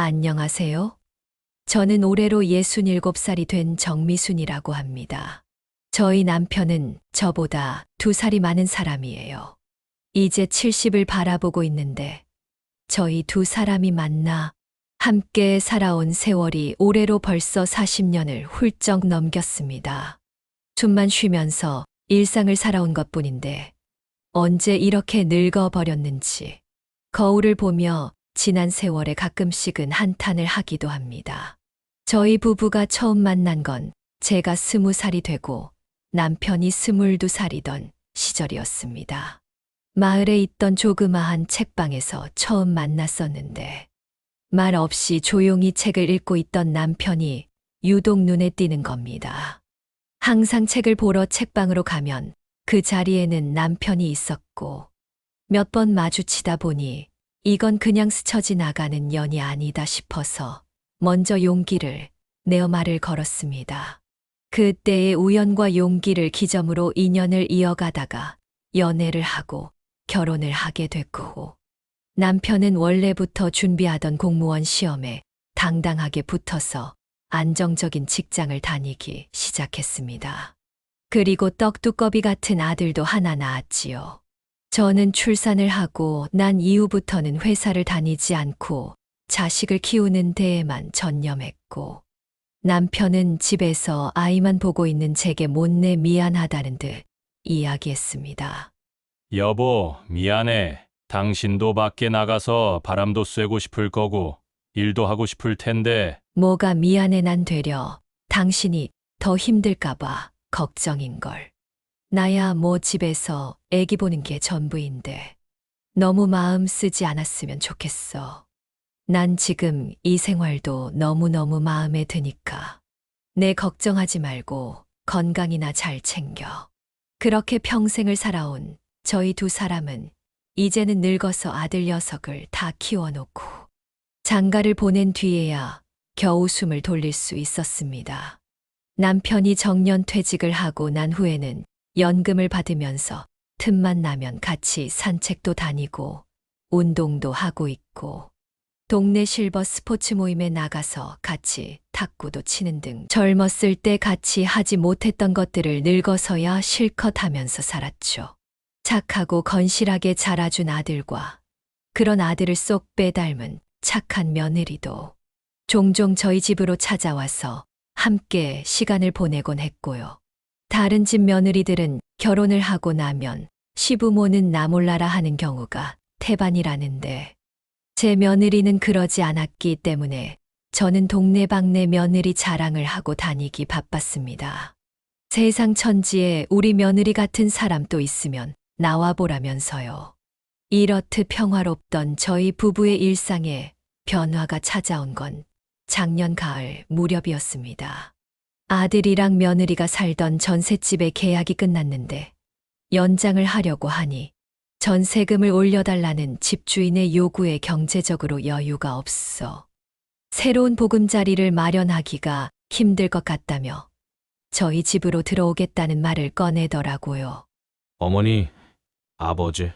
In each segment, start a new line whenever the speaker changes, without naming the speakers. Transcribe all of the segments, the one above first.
안녕하세요. 저는 올해로 67살이 된 정미순이라고 합니다. 저희 남편은 저보다 2살이 많은 사람이에요. 이제 70을 바라보고 있는데 저희 두 사람이 만나 함께 살아온 세월이 올해로 벌써 40년을 훌쩍 넘겼습니다. 숨만 쉬면서 일상을 살아온 것뿐인데 언제 이렇게 늙어버렸는지 거울을 보며 지난 세월에 가끔씩은 한탄을 하기도 합니다. 저희 부부가 처음 만난 건 제가 20살이 되고 남편이 22살이던 시절이었습니다. 마을에 있던 조그마한 책방에서 처음 만났었는데 말 없이 조용히 책을 읽고 있던 남편이 유독 눈에 띄는 겁니다. 항상 책을 보러 책방으로 가면 그 자리에는 남편이 있었고 몇 번 마주치다 보니 이건 그냥 스쳐 지나가는 연이 아니다 싶어서 먼저 용기를 내어 말을 걸었습니다. 그때의 우연과 용기를 기점으로 인연을 이어가다가 연애를 하고 결혼을 하게 됐고 남편은 원래부터 준비하던 공무원 시험에 당당하게 붙어서 안정적인 직장을 다니기 시작했습니다. 그리고 떡두꺼비 같은 아들도 하나 낳았지요. 저는 출산을 하고 난 이후부터는 회사를 다니지 않고 자식을 키우는 데에만 전념했고 남편은 집에서 아이만 보고 있는 제게 못내 미안하다는 듯 이야기했습니다.
여보, 미안해. 당신도 밖에 나가서 바람도 쐬고 싶을 거고, 일도 하고 싶을 텐데,
뭐가 미안해 난 되려 당신이 더 힘들까봐 걱정인걸. 나야 뭐 집에서 애기 보는 게 전부인데 너무 마음 쓰지 않았으면 좋겠어. 난 지금 이 생활도 너무너무 마음에 드니까 내 걱정하지 말고 건강이나 잘 챙겨. 그렇게 평생을 살아온 저희 두 사람은 이제는 늙어서 아들 녀석을 다 키워놓고 장가를 보낸 뒤에야 겨우 숨을 돌릴 수 있었습니다. 남편이 정년 퇴직을 하고 난 후에는 연금을 받으면서 틈만 나면 같이 산책도 다니고 운동도 하고 있고 동네 실버 스포츠 모임에 나가서 같이 탁구도 치는 등 젊었을 때 같이 하지 못했던 것들을 늙어서야 실컷 하면서 살았죠. 착하고 건실하게 자라준 아들과 그런 아들을 쏙 빼닮은 착한 며느리도 종종 저희 집으로 찾아와서 함께 시간을 보내곤 했고요. 다른 집 며느리들은 결혼을 하고 나면 시부모는 나 몰라라 하는 경우가 태반이라는데 제 며느리는 그러지 않았기 때문에 저는 동네방네 며느리 자랑을 하고 다니기 바빴습니다. 세상 천지에 우리 며느리 같은 사람 또 있으면 나와보라면서요. 이렇듯 평화롭던 저희 부부의 일상에 변화가 찾아온 건 작년 가을 무렵이었습니다. 아들이랑 며느리가 살던 전셋집의 계약이 끝났는데 연장을 하려고 하니 전세금을 올려달라는 집주인의 요구에 경제적으로 여유가 없어 새로운 보금자리를 마련하기가 힘들 것 같다며 저희 집으로 들어오겠다는 말을 꺼내더라고요.
어머니, 아버지,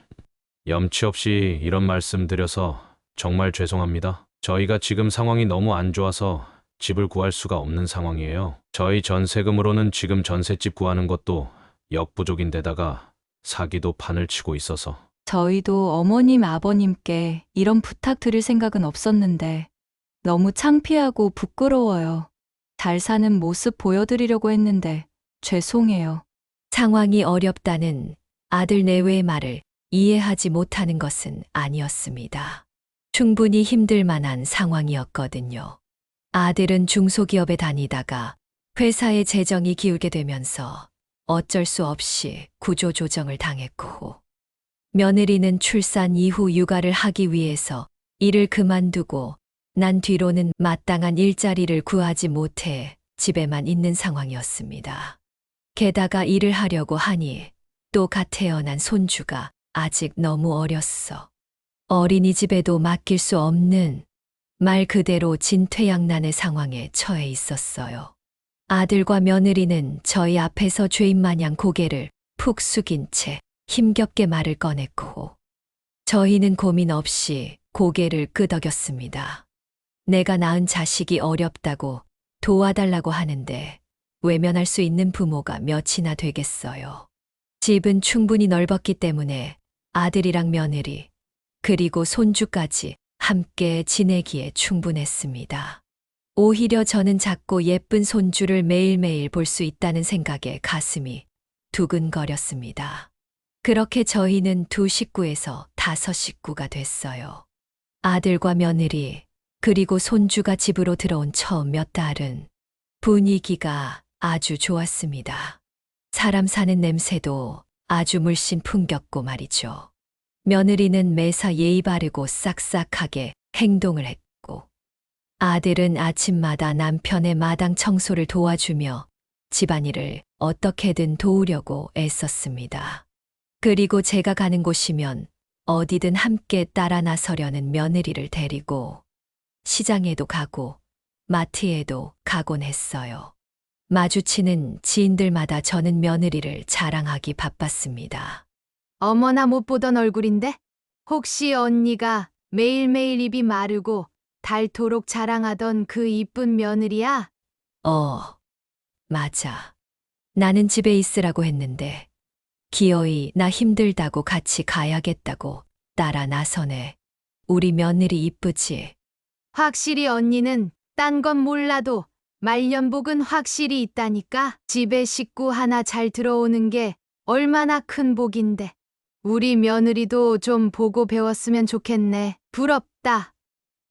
염치 없이 이런 말씀 드려서 정말 죄송합니다. 저희가 지금 상황이 너무 안 좋아서 집을 구할 수가 없는 상황이에요. 저희 전세금으로는 지금 전셋집 구하는 것도 역부족인데다가 사기도 판을 치고 있어서.
저희도 어머님, 아버님께 이런 부탁 드릴 생각은 없었는데 너무 창피하고 부끄러워요. 잘 사는 모습 보여드리려고 했는데 죄송해요.
상황이 어렵다는 아들 내외의 말을 이해하지 못하는 것은 아니었습니다. 충분히 힘들 만한 상황이었거든요. 아들은 중소기업에 다니다가 회사의 재정이 기울게 되면서 어쩔 수 없이 구조조정을 당했고 며느리는 출산 이후 육아를 하기 위해서 일을 그만두고 난 뒤로는 마땅한 일자리를 구하지 못해 집에만 있는 상황이었습니다. 게다가 일을 하려고 하니 또 갓 태어난 손주가 아직 너무 어렸어. 어린이집에도 맡길 수 없는 말 그대로 진퇴양난의 상황에 처해 있었어요. 아들과 며느리는 저희 앞에서 죄인 마냥 고개를 푹 숙인 채 힘겹게 말을 꺼냈고 저희는 고민 없이 고개를 끄덕였습니다. 내가 낳은 자식이 어렵다고 도와달라고 하는데 외면할 수 있는 부모가 몇이나 되겠어요. 집은 충분히 넓었기 때문에 아들이랑 며느리, 그리고 손주까지 함께 지내기에 충분했습니다. 오히려 저는 작고 예쁜 손주를 매일매일 볼 수 있다는 생각에 가슴이 두근거렸습니다. 그렇게 저희는 2식구에서 5식구가 됐어요. 아들과 며느리, 그리고 손주가 집으로 들어온 처음 몇 달은 분위기가 아주 좋았습니다. 사람 사는 냄새도 아주 물씬 풍겼고 말이죠. 며느리는 매사 예의 바르고 싹싹하게 행동을 했고, 아들은 아침마다 남편의 마당 청소를 도와주며 집안일을 어떻게든 도우려고 애썼습니다. 그리고 제가 가는 곳이면 어디든 함께 따라 나서려는 며느리를 데리고 시장에도 가고 마트에도 가곤 했어요. 마주치는 지인들마다 저는 며느리를 자랑하기 바빴습니다.
어머나 못 보던 얼굴인데? 혹시 언니가 매일매일 입이 마르고 닳도록 자랑하던 그 이쁜 며느리야?
맞아. 나는 집에 있으라고 했는데 기어이 나 힘들다고 같이 가야겠다고 따라 나서네. 우리 며느리 이쁘지?
확실히 언니는 딴 건 몰라도 말년복은 확실히 있다니까. 집에 식구 하나 잘 들어오는 게 얼마나 큰 복인데. 우리 며느리도 좀 보고 배웠으면 좋겠네. 부럽다.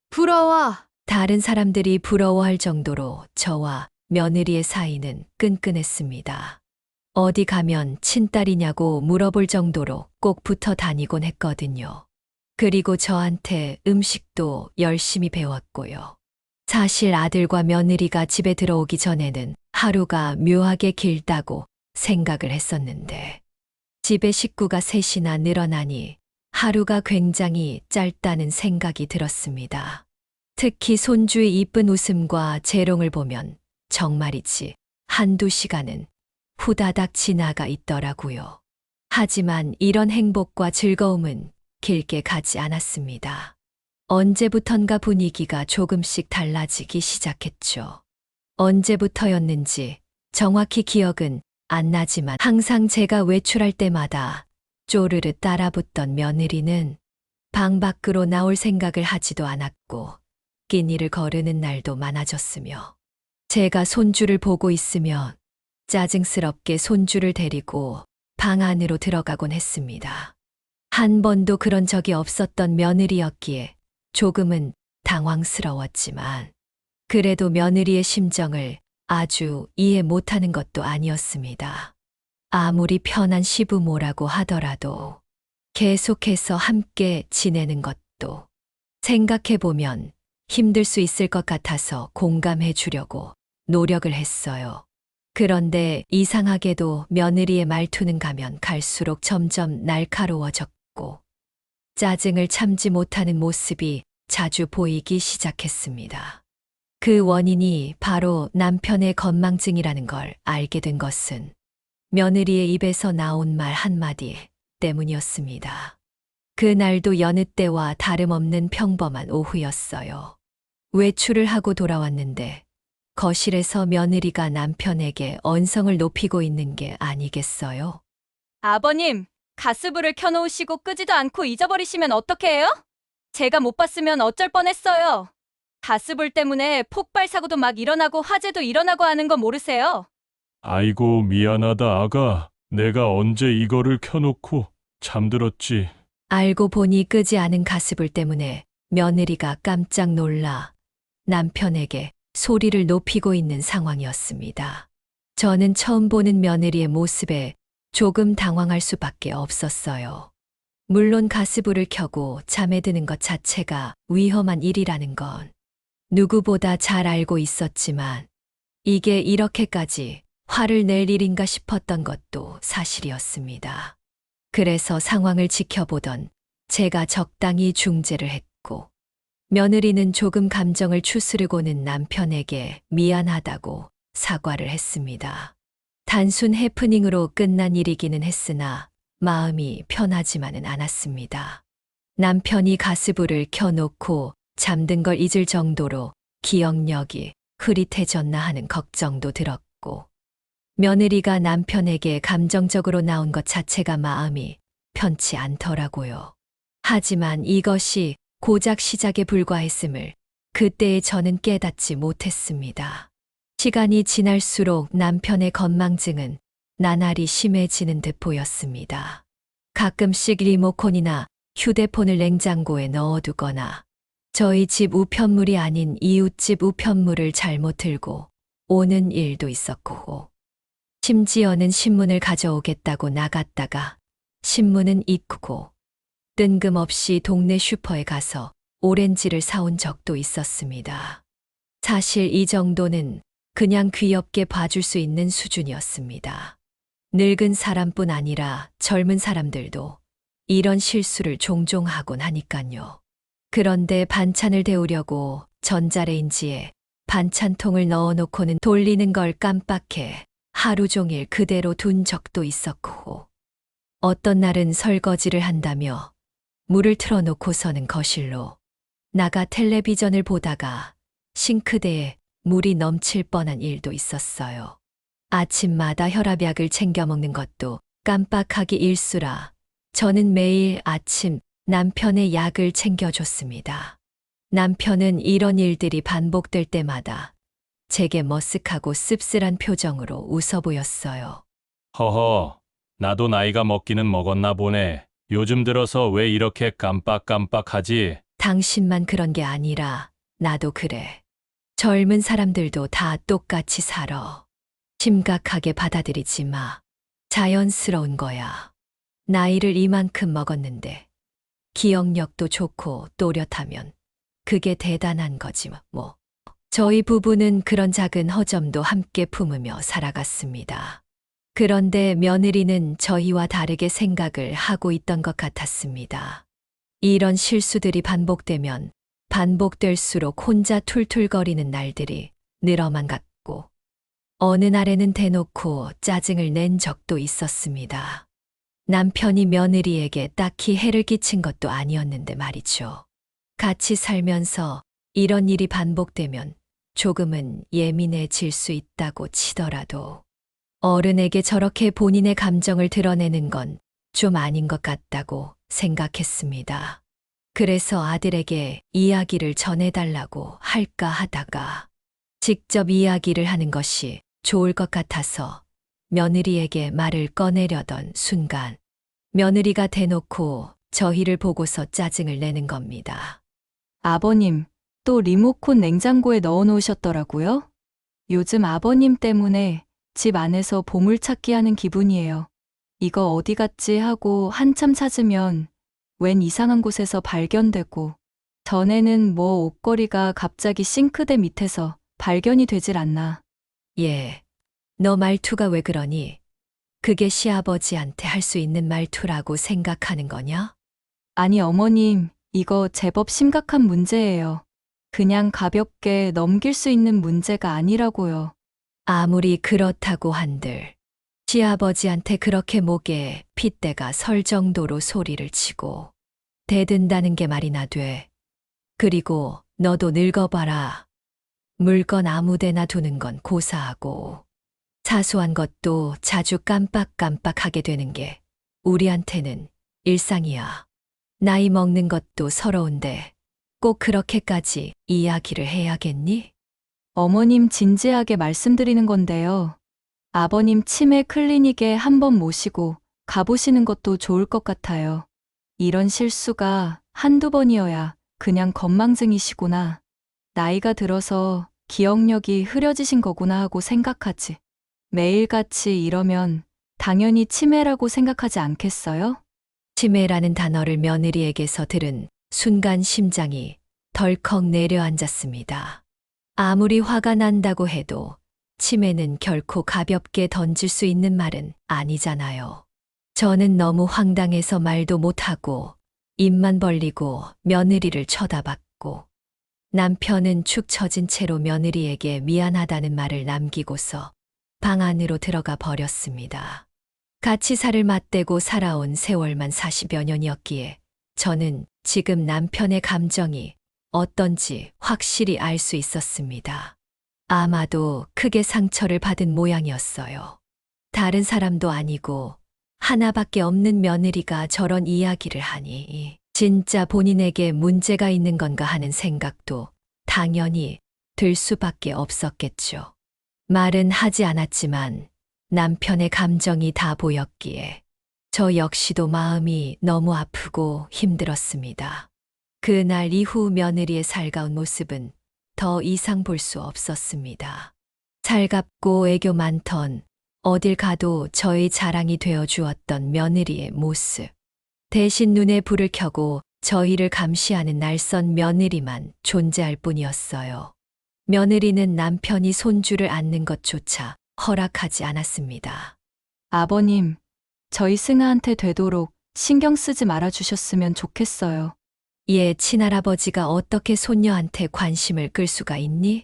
부러워.
다른 사람들이 부러워할 정도로 저와 며느리의 사이는 끈끈했습니다. 어디 가면 친딸이냐고 물어볼 정도로 꼭 붙어 다니곤 했거든요. 그리고 저한테 음식도 열심히 배웠고요. 사실 아들과 며느리가 집에 들어오기 전에는 하루가 묘하게 길다고 생각을 했었는데, 집에 식구가 셋이나 늘어나니 하루가 굉장히 짧다는 생각이 들었습니다. 특히 손주의 이쁜 웃음과 재롱을 보면 정말이지 한두 시간은 후다닥 지나가 있더라고요. 하지만 이런 행복과 즐거움은 길게 가지 않았습니다. 언제부턴가 분위기가 조금씩 달라지기 시작했죠. 언제부터였는지 정확히 기억은 안 나지만 항상 제가 외출할 때마다 쪼르르 따라붙던 며느리는 방 밖으로 나올 생각을 하지도 않았고 끼니를 거르는 날도 많아졌으며, 제가 손주를 보고 있으면 짜증스럽게 손주를 데리고 방 안으로 들어가곤 했습니다. 한 번도 그런 적이 없었던 며느리였기에 조금은 당황스러웠지만, 그래도 며느리의 심정을 아주 이해 못하는 것도 아니었습니다. 아무리 편한 시부모라고 하더라도 계속해서 함께 지내는 것도 생각해보면 힘들 수 있을 것 같아서 공감해 주려고 노력을 했어요. 그런데 이상하게도 며느리의 말투는 가면 갈수록 점점 날카로워졌고 짜증을 참지 못하는 모습이 자주 보이기 시작했습니다. 그 원인이 바로 남편의 건망증이라는 걸 알게 된 것은 며느리의 입에서 나온 말 한마디 때문이었습니다. 그날도 여느 때와 다름없는 평범한 오후였어요. 외출을 하고 돌아왔는데 거실에서 며느리가 남편에게 언성을 높이고 있는 게 아니겠어요?
아버님, 가스불을 켜놓으시고 끄지도 않고 잊어버리시면 어떡해요? 제가 못 봤으면 어쩔 뻔했어요. 가스불 때문에 폭발 사고도 막 일어나고 화재도 일어나고 하는 거 모르세요?
아이고, 미안하다, 아가. 내가 언제 이거를 켜놓고 잠들었지.
알고 보니 끄지 않은 가스불 때문에 며느리가 깜짝 놀라 남편에게 소리를 높이고 있는 상황이었습니다. 저는 처음 보는 며느리의 모습에 조금 당황할 수밖에 없었어요. 물론 가스불을 켜고 잠에 드는 것 자체가 위험한 일이라는 건 누구보다 잘 알고 있었지만, 이게 이렇게까지 화를 낼 일인가 싶었던 것도 사실이었습니다. 그래서 상황을 지켜보던 제가 적당히 중재를 했고, 며느리는 조금 감정을 추스르고는 남편에게 미안하다고 사과를 했습니다. 단순 해프닝으로 끝난 일이기는 했으나 마음이 편하지만은 않았습니다. 남편이 가스불을 켜놓고 잠든 걸 잊을 정도로 기억력이 흐릿해졌나 하는 걱정도 들었고, 며느리가 남편에게 감정적으로 나온 것 자체가 마음이 편치 않더라고요. 하지만 이것이 고작 시작에 불과했음을 그때의 저는 깨닫지 못했습니다. 시간이 지날수록 남편의 건망증은 나날이 심해지는 듯 보였습니다. 가끔씩 리모컨이나 휴대폰을 냉장고에 넣어두거나 저희 집 우편물이 아닌 이웃집 우편물을 잘못 들고 오는 일도 있었고, 심지어는 신문을 가져오겠다고 나갔다가 신문은 잊고 뜬금없이 동네 슈퍼에 가서 오렌지를 사온 적도 있었습니다. 사실 이 정도는 그냥 귀엽게 봐줄 수 있는 수준이었습니다. 늙은 사람뿐 아니라 젊은 사람들도 이런 실수를 종종 하곤 하니깐요. 그런데 반찬을 데우려고 전자레인지에 반찬통을 넣어놓고는 돌리는 걸 깜빡해 하루 종일 그대로 둔 적도 있었고, 어떤 날은 설거지를 한다며 물을 틀어놓고서는 거실로 나가 텔레비전을 보다가 싱크대에 물이 넘칠 뻔한 일도 있었어요. 아침마다 혈압약을 챙겨 먹는 것도 깜빡하기 일수라 저는 매일 아침 남편의 약을 챙겨줬습니다. 남편은 이런 일들이 반복될 때마다 제게 머쓱하고 씁쓸한 표정으로 웃어 보였어요.
허허, 나도 나이가 먹기는 먹었나 보네. 요즘 들어서 왜 이렇게 깜빡깜빡하지?
당신만 그런 게 아니라 나도 그래. 젊은 사람들도 다 똑같이 살아. 심각하게 받아들이지 마. 자연스러운 거야. 나이를 이만큼 먹었는데 기억력도 좋고 또렷하면 그게 대단한 거지 뭐. 저희 부부는 그런 작은 허점도 함께 품으며 살아갔습니다. 그런데 며느리는 저희와 다르게 생각을 하고 있던 것 같았습니다. 이런 실수들이 반복되면 반복될수록 혼자 툴툴거리는 날들이 늘어만 갔고, 어느 날에는 대놓고 짜증을 낸 적도 있었습니다. 남편이 며느리에게 딱히 해를 끼친 것도 아니었는데 말이죠. 같이 살면서 이런 일이 반복되면 조금은 예민해질 수 있다고 치더라도 어른에게 저렇게 본인의 감정을 드러내는 건 좀 아닌 것 같다고 생각했습니다. 그래서 아들에게 이야기를 전해달라고 할까 하다가 직접 이야기를 하는 것이 좋을 것 같아서 며느리에게 말을 꺼내려던 순간 며느리가 대놓고 저희를 보고서 짜증을 내는 겁니다.
아버님, 또 리모컨 냉장고에 넣어 놓으셨더라고요? 요즘 아버님 때문에 집 안에서 보물찾기 하는 기분이에요. 이거 어디 갔지 하고 한참 찾으면 웬 이상한 곳에서 발견되고, 전에는 뭐 옷걸이가 갑자기 싱크대 밑에서 발견이 되질 않나.
예, 너 말투가 왜 그러니? 그게 시아버지한테 할 수 있는 말투라고 생각하는 거냐?
아니 어머님, 이거 제법 심각한 문제예요. 그냥 가볍게 넘길 수 있는 문제가 아니라고요.
아무리 그렇다고 한들 시아버지한테 그렇게 목에 핏대가 설 정도로 소리를 치고 대든다는 게 말이나 돼. 그리고 너도 늙어봐라. 물건 아무데나 두는 건 고사하고 사소한 것도 자주 깜빡깜빡하게 되는 게 우리한테는 일상이야. 나이 먹는 것도 서러운데 꼭 그렇게까지 이야기를 해야겠니?
어머님 진지하게 말씀드리는 건데요. 아버님 치매 클리닉에 한번 모시고 가보시는 것도 좋을 것 같아요. 이런 실수가 한두 번이어야 그냥 건망증이시구나. 나이가 들어서 기억력이 흐려지신 거구나 하고 생각하지. 매일같이 이러면 당연히 치매라고 생각하지 않겠어요?
치매라는 단어를 며느리에게서 들은 순간 심장이 덜컥 내려앉았습니다. 아무리 화가 난다고 해도 치매는 결코 가볍게 던질 수 있는 말은 아니잖아요. 저는 너무 황당해서 말도 못하고 입만 벌리고 며느리를 쳐다봤고, 남편은 축 처진 채로 며느리에게 미안하다는 말을 남기고서 방 안으로 들어가 버렸습니다. 같이 살을 맞대고 살아온 세월만 40여 년이었기에 저는 지금 남편의 감정이 어떤지 확실히 알 수 있었습니다. 아마도 크게 상처를 받은 모양이었어요. 다른 사람도 아니고 하나밖에 없는 며느리가 저런 이야기를 하니 진짜 본인에게 문제가 있는 건가 하는 생각도 당연히 들 수밖에 없었겠죠. 말은 하지 않았지만 남편의 감정이 다 보였기에 저 역시도 마음이 너무 아프고 힘들었습니다. 그날 이후 며느리의 살가운 모습은 더 이상 볼 수 없었습니다. 살갑고 애교 많던 어딜 가도 저의 자랑이 되어 주었던 며느리의 모습. 대신 눈에 불을 켜고 저희를 감시하는 날선 며느리만 존재할 뿐이었어요. 며느리는 남편이 손주를 안는 것조차 허락하지 않았습니다.
아버님, 저희 승아한테 되도록 신경 쓰지 말아 주셨으면 좋겠어요.
얘 친할아버지가 어떻게 손녀한테 관심을 끌 수가 있니?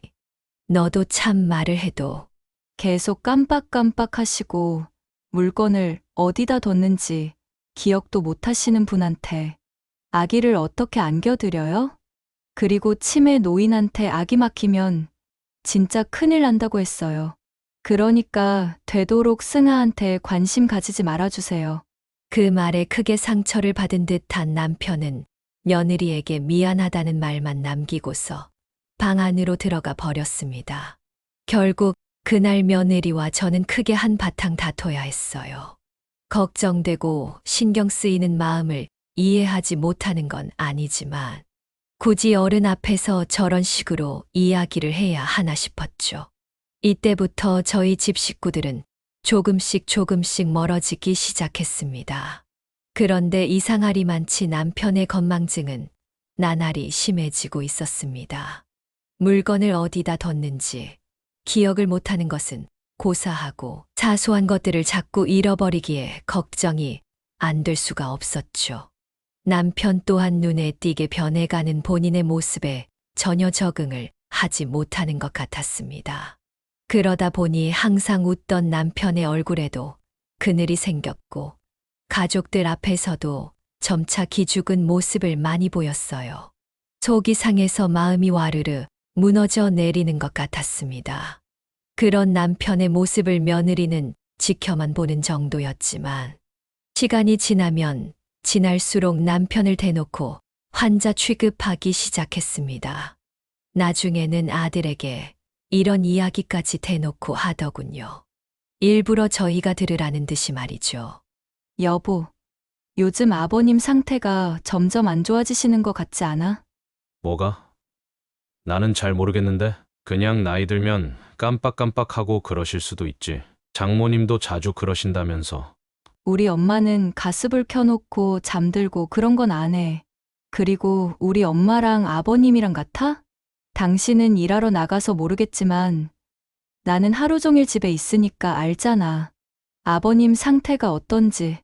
너도 참 말을 해도
계속 깜빡깜빡 하시고 물건을 어디다 뒀는지 기억도 못 하시는 분한테 아기를 어떻게 안겨드려요? 그리고 치매 노인한테 아기 맡기면 진짜 큰일 난다고 했어요. 그러니까 되도록 승아한테 관심 가지지 말아주세요.
그 말에 크게 상처를 받은 듯한 남편은 며느리에게 미안하다는 말만 남기고서 방 안으로 들어가 버렸습니다. 결국 그날 며느리와 저는 크게 한바탕 다퉈야 했어요. 걱정되고 신경 쓰이는 마음을 이해하지 못하는 건 아니지만 굳이 어른 앞에서 저런 식으로 이야기를 해야 하나 싶었죠. 이때부터 저희 집 식구들은 조금씩 멀어지기 시작했습니다. 그런데 이상하리만치 남편의 건망증은 나날이 심해지고 있었습니다. 물건을 어디다 뒀는지 기억을 못하는 것은 고사하고 사소한 것들을 자꾸 잃어버리기에 걱정이 안 될 수가 없었죠. 남편 또한 눈에 띄게 변해가는 본인의 모습에 전혀 적응을 하지 못하는 것 같았습니다. 그러다 보니 항상 웃던 남편의 얼굴에도 그늘이 생겼고 가족들 앞에서도 점차 기죽은 모습을 많이 보였어요. 속이 상해서 마음이 와르르 무너져 내리는 것 같았습니다. 그런 남편의 모습을 며느리는 지켜만 보는 정도였지만 시간이 지나면 지날수록 남편을 대놓고 환자 취급하기 시작했습니다. 나중에는 아들에게 이런 이야기까지 대놓고 하더군요. 일부러 저희가 들으라는 듯이 말이죠.
여보, 요즘 아버님 상태가 점점 안 좋아지시는 것 같지 않아?
뭐가? 나는 잘 모르겠는데 그냥 나이 들면 깜빡깜빡하고 그러실 수도 있지. 장모님도 자주 그러신다면서.
우리 엄마는 가스불 켜놓고 잠들고 그런 건 안 해. 그리고 우리 엄마랑 아버님이랑 같아? 당신은 일하러 나가서 모르겠지만 나는 하루 종일 집에 있으니까 알잖아. 아버님 상태가 어떤지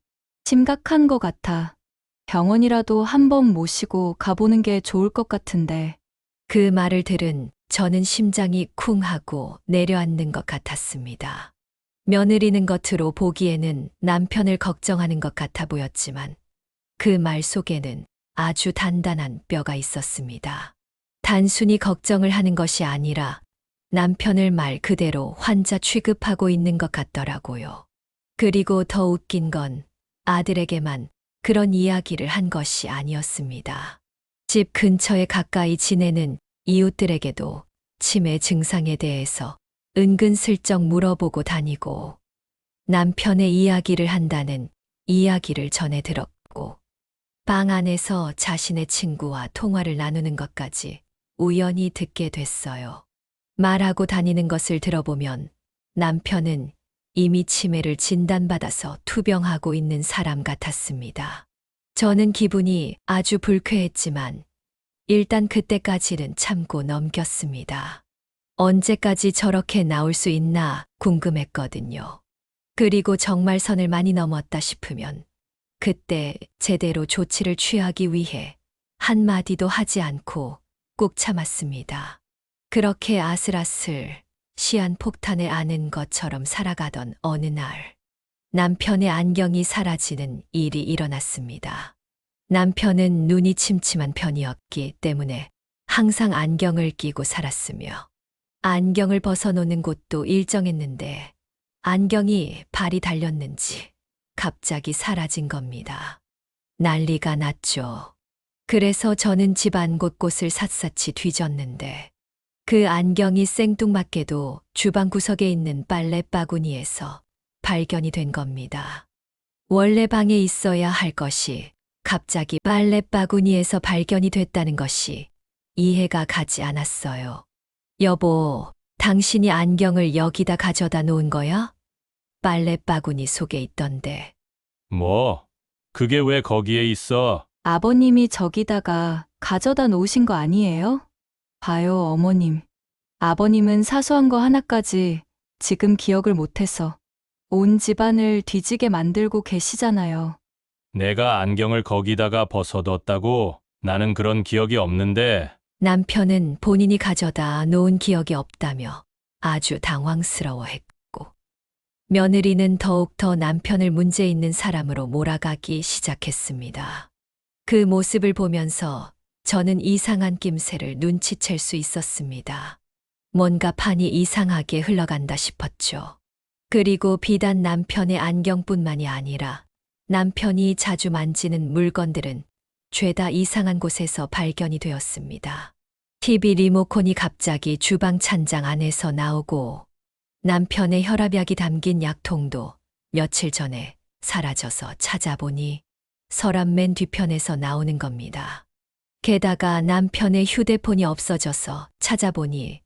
심각한 것 같아. 병원이라도 한번 모시고 가보는 게 좋을 것 같은데.
그 말을 들은 저는 심장이 쿵 하고 내려앉는 것 같았습니다. 며느리는 겉으로 보기에는 남편을 걱정하는 것 같아 보였지만 그 말 속에는 아주 단단한 뼈가 있었습니다. 단순히 걱정을 하는 것이 아니라 남편을 말 그대로 환자 취급하고 있는 것 같더라고요. 그리고 더 웃긴 건 아들에게만 그런 이야기를 한 것이 아니었습니다. 집 근처에 가까이 지내는 이웃들에게도 치매 증상에 대해서 은근슬쩍 물어보고 다니고 남편의 이야기를 한다는 이야기를 전해 들었고 방 안에서 자신의 친구와 통화를 나누는 것까지 우연히 듣게 됐어요. 말하고 다니는 것을 들어보면 남편은 이미 치매를 진단받아서 투병하고 있는 사람 같았습니다. 저는 기분이 아주 불쾌했지만 일단 그때까지는 참고 넘겼습니다. 언제까지 저렇게 나올 수 있나 궁금했거든요. 그리고 정말 선을 많이 넘었다 싶으면 그때 제대로 조치를 취하기 위해 한마디도 하지 않고 꾹 참았습니다. 그렇게 아슬아슬 시한폭탄에 아는 것처럼 살아가던 어느 날 남편의 안경이 사라지는 일이 일어났습니다. 남편은 눈이 침침한 편이었기 때문에 항상 안경을 끼고 살았으며 안경을 벗어놓는 곳도 일정했는데 안경이 발이 달렸는지 갑자기 사라진 겁니다. 난리가 났죠. 그래서 저는 집안 곳곳을 샅샅이 뒤졌는데 그 안경이 생뚱맞게도 주방 구석에 있는 빨래 바구니에서 발견이 된 겁니다. 원래 방에 있어야 할 것이 갑자기 빨래 바구니에서 발견이 됐다는 것이 이해가 가지 않았어요. 여보, 당신이 안경을 여기다 가져다 놓은 거야? 빨래 바구니 속에 있던데.
뭐? 그게 왜 거기에 있어?
아버님이 저기다가 가져다 놓으신 거 아니에요? 봐요, 어머님. 아버님은 사소한 거 하나까지 지금 기억을 못해서 온 집안을 뒤지게 만들고 계시잖아요.
내가 안경을 거기다가 벗어뒀다고? 나는 그런 기억이 없는데.
남편은 본인이 가져다 놓은 기억이 없다며 아주 당황스러워했고, 며느리는 더욱더 남편을 문제 있는 사람으로 몰아가기 시작했습니다. 그 모습을 보면서 저는 이상한 낌새를 눈치챌 수 있었습니다. 뭔가 판이 이상하게 흘러간다 싶었죠. 그리고 비단 남편의 안경뿐만이 아니라 남편이 자주 만지는 물건들은 죄다 이상한 곳에서 발견이 되었습니다. TV 리모컨이 갑자기 주방 찬장 안에서 나오고 남편의 혈압약이 담긴 약통도 며칠 전에 사라져서 찾아보니 서랍 맨 뒤편에서 나오는 겁니다. 게다가 남편의 휴대폰이 없어져서 찾아보니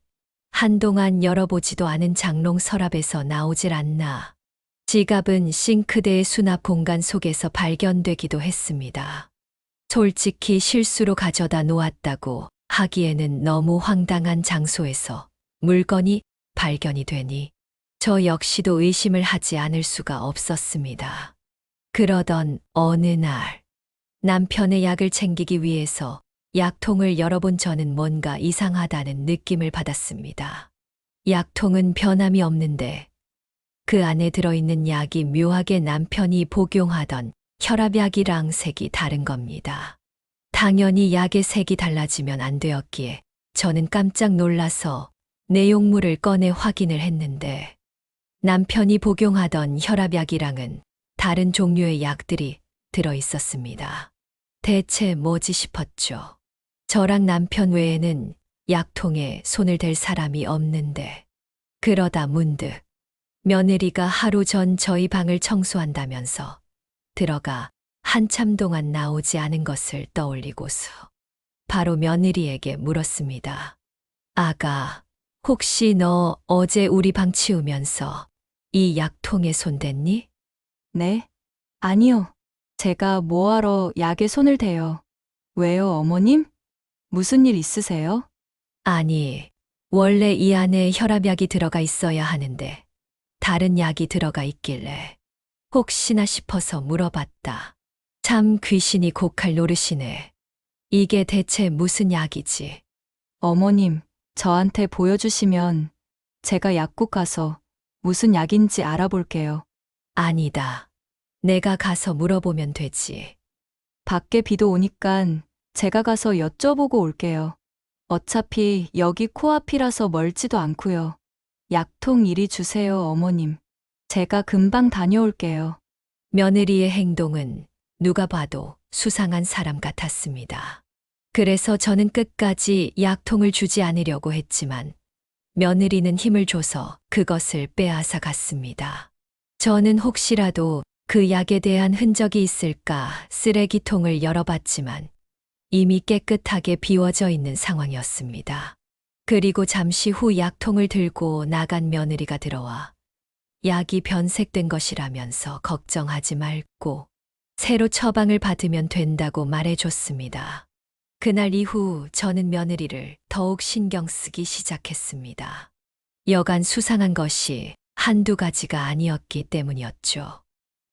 한동안 열어보지도 않은 장롱 서랍에서 나오질 않나. 지갑은 싱크대의 수납 공간 속에서 발견되기도 했습니다. 솔직히 실수로 가져다 놓았다고 하기에는 너무 황당한 장소에서 물건이 발견이 되니 저 역시도 의심을 하지 않을 수가 없었습니다. 그러던 어느 날 남편의 약을 챙기기 위해서 약통을 열어본 저는 뭔가 이상하다는 느낌을 받았습니다. 약통은 변함이 없는데 그 안에 들어있는 약이 묘하게 남편이 복용하던 혈압약이랑 색이 다른 겁니다. 당연히 약의 색이 달라지면 안 되었기에 저는 깜짝 놀라서 내용물을 꺼내 확인을 했는데 남편이 복용하던 혈압약이랑은 다른 종류의 약들이 들어 있었습니다. 대체 뭐지 싶었죠. 저랑 남편 외에는 약통에 손을 댈 사람이 없는데 그러다 문득 며느리가 하루 전 저희 방을 청소한다면서 들어가 한참 동안 나오지 않은 것을 떠올리고서 바로 며느리에게 물었습니다. 아가, 혹시 너 어제 우리 방 치우면서 이 약통에 손댔니?
네? 아니요. 제가 뭐하러 약에 손을 대요. 왜요, 어머님? 무슨 일 있으세요?
아니, 원래 이 안에 혈압약이 들어가 있어야 하는데 다른 약이 들어가 있길래 혹시나 싶어서 물어봤다. 참 귀신이 고칼 노릇이네. 이게 대체 무슨 약이지?
어머님, 저한테 보여주시면 제가 약국 가서 무슨 약인지 알아볼게요.
아니다. 내가 가서 물어보면 되지.
밖에 비도 오니깐 제가 가서 여쭤보고 올게요. 어차피 여기 코앞이라서 멀지도 않고요. 약통 이리 주세요, 어머님. 제가 금방 다녀올게요.
며느리의 행동은 누가 봐도 수상한 사람 같았습니다. 그래서 저는 끝까지 약통을 주지 않으려고 했지만 며느리는 힘을 줘서 그것을 빼앗아 갔습니다. 저는 혹시라도 그 약에 대한 흔적이 있을까 쓰레기통을 열어봤지만 이미 깨끗하게 비워져 있는 상황이었습니다. 그리고 잠시 후 약통을 들고 나간 며느리가 들어와 약이 변색된 것이라면서 걱정하지 말고 새로 처방을 받으면 된다고 말해줬습니다. 그날 이후 저는 며느리를 더욱 신경 쓰기 시작했습니다. 여간 수상한 것이 한두 가지가 아니었기 때문이었죠.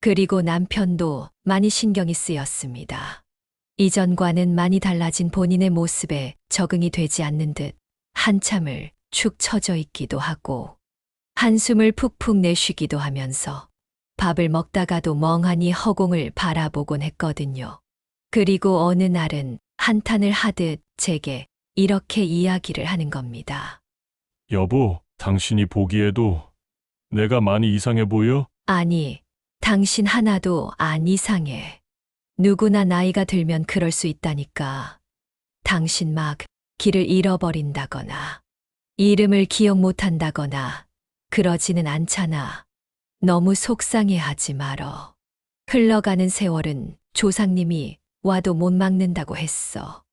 그리고 남편도 많이 신경이 쓰였습니다. 이전과는 많이 달라진 본인의 모습에 적응이 되지 않는 듯 한참을 축 처져 있기도 하고 한숨을 푹푹 내쉬기도 하면서 밥을 먹다가도 멍하니 허공을 바라보곤 했거든요. 그리고 어느 날은 한탄을 하듯 제게 이렇게 이야기를 하는 겁니다.
여보, 당신이 보기에도 내가 많이 이상해 보여?
아니, 당신 하나도 안 이상해. 누구나 나이가 들면 그럴 수 있다니까. 당신 막 길을 잃어버린다거나, 이름을 기억 못한다거나, 그러지는 않잖아. 너무 속상해 하지 말어. 흘러가는 세월은 조상님이 와도 못 막는다고 했어.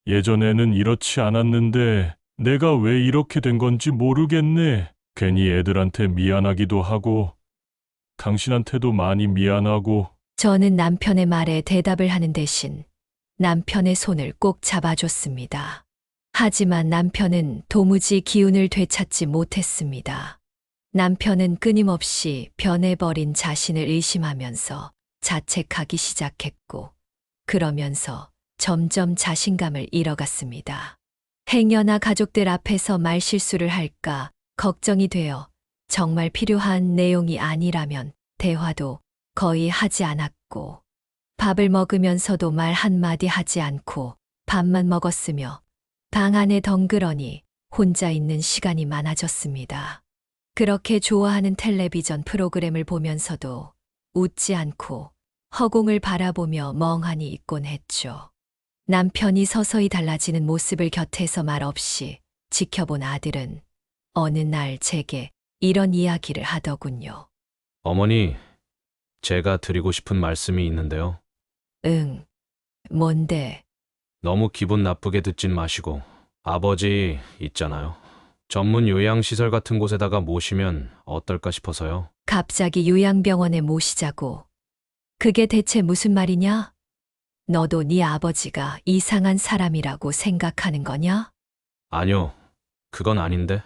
예전에는 이렇지 않았는데 내가 왜 이렇게 된 건지 모르겠네. 괜히 애들한테 미안하기도 하고 당신한테도 많이 미안하고.
저는 남편의 말에 대답을 하는 대신 남편의 손을 꼭 잡아줬습니다. 하지만 남편은 도무지 기운을 되찾지 못했습니다. 남편은 끊임없이 변해버린 자신을 의심하면서 자책하기 시작했고, 그러면서 점점 자신감을 잃어갔습니다. 행여나 가족들 앞에서 말실수를 할까 걱정이 되어 정말 필요한 내용이 아니라면 대화도 거의 하지 않았고, 밥을 먹으면서도 말 한마디 하지 않고 밥만 먹었으며 방 안에 덩그러니 혼자 있는 시간이 많아졌습니다. 그렇게 좋아하는 텔레비전 프로그램을 보면서도 웃지 않고 허공을 바라보며 멍하니 있곤 했죠. 남편이 서서히 달라지는 모습을 곁에서 말없이 지켜본 아들은 어느 날 제게 이런 이야기를 하더군요.
어머니, 제가 드리고 싶은 말씀이 있는데요.
응, 뭔데?
너무 기분 나쁘게 듣진 마시고, 아버지 있잖아요. 전문 요양시설 같은 곳에다가 모시면 어떨까 싶어서요.
갑자기 요양병원에 모시자고. 그게 대체 무슨 말이냐? 너도 네 아버지가 이상한 사람이라고 생각하는 거냐?
아니요, 그건 아닌데.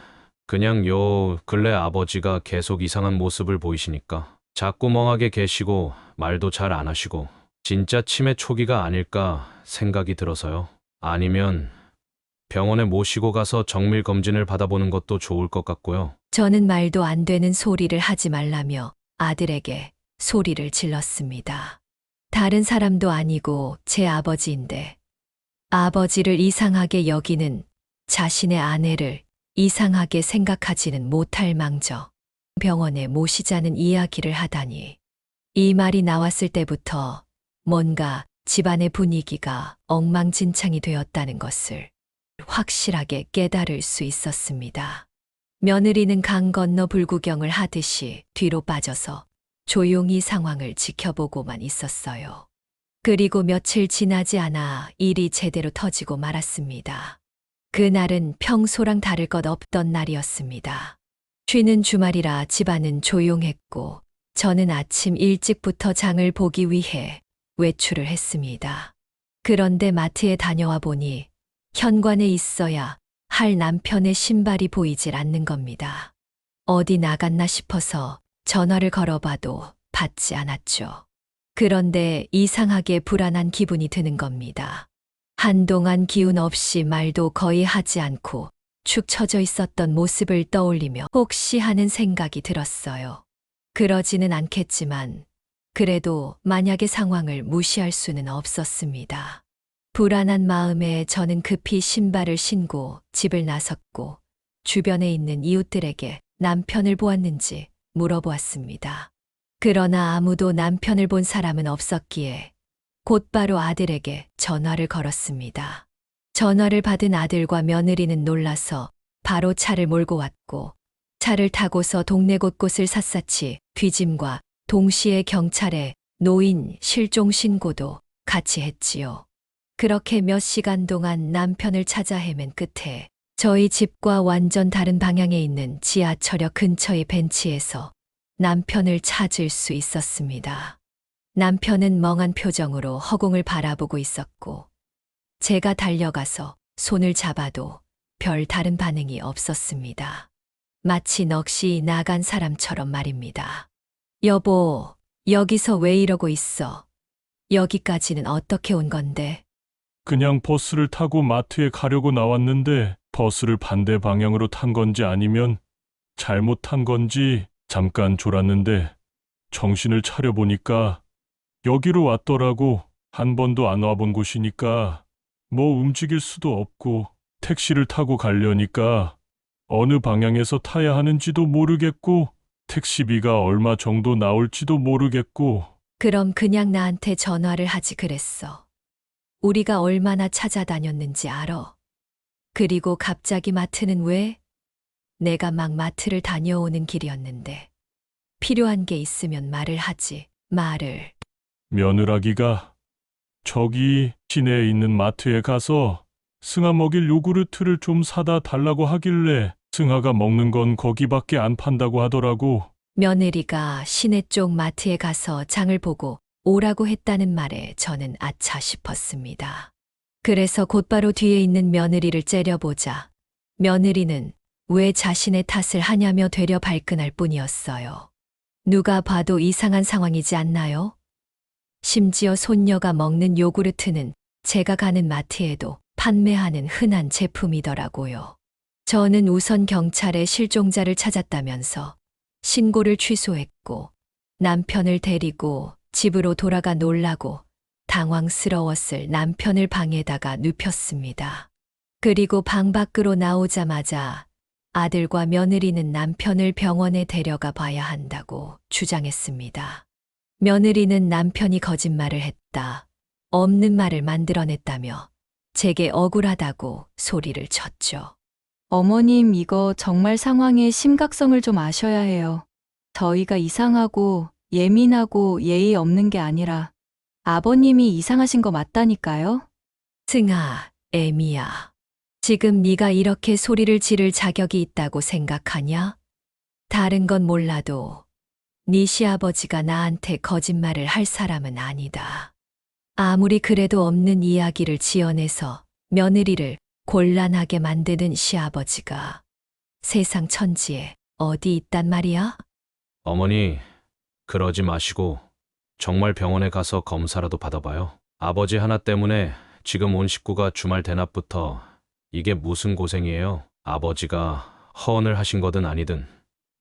그냥 요 근래 아버지가 계속 이상한 모습을 보이시니까 자꾸 멍하게 계시고 말도 잘 안 하시고 진짜 치매 초기가 아닐까 생각이 들어서요. 아니면 병원에 모시고 가서 정밀 검진을 받아보는 것도 좋을 것 같고요.
저는 말도 안 되는 소리를 하지 말라며 아들에게 소리를 질렀습니다. 다른 사람도 아니고 제 아버지인데 아버지를 이상하게 여기는 자신의 아내를 이상하게 생각하지는 못할 망정 병원에 모시자는 이야기를 하다니. 이 말이 나왔을 때부터 뭔가 집안의 분위기가 엉망진창이 되었다는 것을 확실하게 깨달을 수 있었습니다. 며느리는 강 건너 불구경을 하듯이 뒤로 빠져서 조용히 상황을 지켜보고만 있었어요. 그리고 며칠 지나지 않아 일이 제대로 터지고 말았습니다. 그날은 평소랑 다를 것 없던 날이었습니다. 쉬는 주말이라 집안은 조용했고 저는 아침 일찍부터 장을 보기 위해 외출을 했습니다. 그런데 마트에 다녀와 보니 현관에 있어야 할 남편의 신발이 보이질 않는 겁니다. 어디 나갔나 싶어서 전화를 걸어봐도 받지 않았죠. 그런데 이상하게 불안한 기분이 드는 겁니다. 한동안 기운 없이 말도 거의 하지 않고 축 처져 있었던 모습을 떠올리며 혹시 하는 생각이 들었어요. 그러지는 않겠지만 그래도 만약의 상황을 무시할 수는 없었습니다. 불안한 마음에 저는 급히 신발을 신고 집을 나섰고 주변에 있는 이웃들에게 남편을 보았는지 물어보았습니다. 그러나 아무도 남편을 본 사람은 없었기에 곧바로 아들에게 전화를 걸었습니다. 전화를 받은 아들과 며느리는 놀라서 바로 차를 몰고 왔고 차를 타고서 동네 곳곳을 샅샅이 뒤짐과 동시에 경찰에 노인 실종 신고도 같이 했지요. 그렇게 몇 시간 동안 남편을 찾아 헤맨 끝에 저희 집과 완전 다른 방향에 있는 지하철역 근처의 벤치에서 남편을 찾을 수 있었습니다. 남편은 멍한 표정으로 허공을 바라보고 있었고 제가 달려가서 손을 잡아도 별 다른 반응이 없었습니다. 마치 넋이 나간 사람처럼 말입니다. 여보, 여기서 왜 이러고 있어? 여기까지는 어떻게 온 건데?
그냥 버스를 타고 마트에 가려고 나왔는데 버스를 반대 방향으로 탄 건지 아니면 잘못한 건지 잠깐 졸았는데 정신을 차려보니까 여기로 왔더라고. 한 번도 안 와본 곳이니까 뭐 움직일 수도 없고 택시를 타고 가려니까 어느 방향에서 타야 하는지도 모르겠고 택시비가 얼마 정도 나올지도 모르겠고
그럼 그냥 나한테 전화를 하지 그랬어. 우리가 얼마나 찾아다녔는지 알아. 그리고 갑자기 마트는 왜? 내가 막 마트를 다녀오는 길이었는데. 필요한 게 있으면 말을 하지. 말을.
며느라기가 저기 시내에 있는 마트에 가서 승아 먹일 요구르트를 좀 사다 달라고 하길래 승아가 먹는 건 거기밖에 안 판다고 하더라고.
며느리가 시내 쪽 마트에 가서 장을 보고 오라고 했다는 말에 저는 아차 싶었습니다. 그래서 곧바로 뒤에 있는 며느리를 째려보자 며느리는 왜 자신의 탓을 하냐며 되려 발끈할 뿐이었어요. 누가 봐도 이상한 상황이지 않나요? 심지어 손녀가 먹는 요구르트는 제가 가는 마트에도 판매하는 흔한 제품이더라고요. 저는 우선 경찰에 실종자를 찾았다면서 신고를 취소했고 남편을 데리고 집으로 돌아가 놀라고 당황스러웠을 남편을 방에다가 눕혔습니다. 그리고 방 밖으로 나오자마자 아들과 며느리는 남편을 병원에 데려가 봐야 한다고 주장했습니다. 며느리는 남편이 거짓말을 했다, 없는 말을 만들어냈다며 제게 억울하다고 소리를 쳤죠.
어머님, 이거 정말 상황의 심각성을 좀 아셔야 해요. 저희가 이상하고 예민하고 예의 없는 게 아니라 아버님이 이상하신 거 맞다니까요?
승아, 애미야. 지금 네가 이렇게 소리를 지를 자격이 있다고 생각하냐? 다른 건 몰라도 네 시아버지가 나한테 거짓말을 할 사람은 아니다. 아무리 그래도 없는 이야기를 지어내서 며느리를 곤란하게 만드는 시아버지가 세상 천지에 어디 있단 말이야?
어머니, 그러지 마시고 정말 병원에 가서 검사라도 받아봐요. 아버지 하나 때문에 지금 온 식구가 주말 대낮부터 이게 무슨 고생이에요. 아버지가 허언을 하신 거든 아니든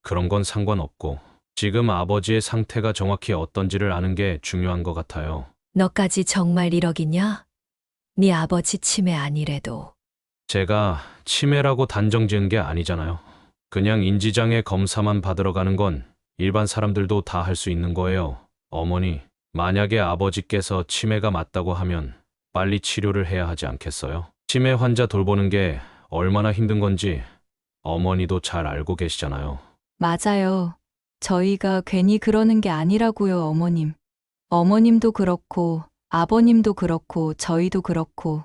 그런 건 상관없고 지금 아버지의 상태가 정확히 어떤지를 아는 게 중요한 것 같아요.
너까지 정말 1억이냐? 네 아버지 치매 아니래도.
제가 치매라고 단정 지은 게 아니잖아요. 그냥 인지장애 검사만 받으러 가는 건 일반 사람들도 다 할 수 있는 거예요. 어머니, 만약에 아버지께서 치매가 맞다고 하면 빨리 치료를 해야 하지 않겠어요? 치매 환자 돌보는 게 얼마나 힘든 건지 어머니도 잘 알고 계시잖아요.
맞아요. 저희가 괜히 그러는 게 아니라고요, 어머님. 어머님도 그렇고 아버님도 그렇고 저희도 그렇고.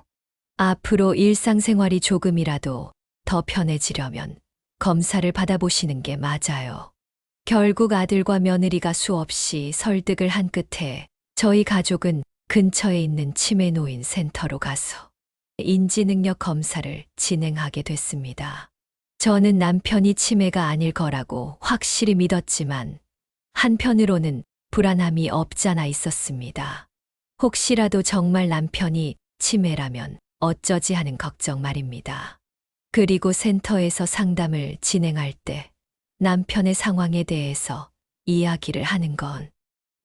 앞으로 일상생활이 조금이라도 더 편해지려면 검사를 받아보시는 게 맞아요. 결국 아들과 며느리가 수없이 설득을 한 끝에 저희 가족은 근처에 있는 치매 노인 센터로 가서 인지능력 검사를 진행하게 됐습니다. 저는 남편이 치매가 아닐 거라고 확실히 믿었지만 한편으로는 불안함이 없잖아 있었습니다. 혹시라도 정말 남편이 치매라면 어쩌지 하는 걱정 말입니다. 그리고 센터에서 상담을 진행할 때 남편의 상황에 대해서 이야기를 하는 건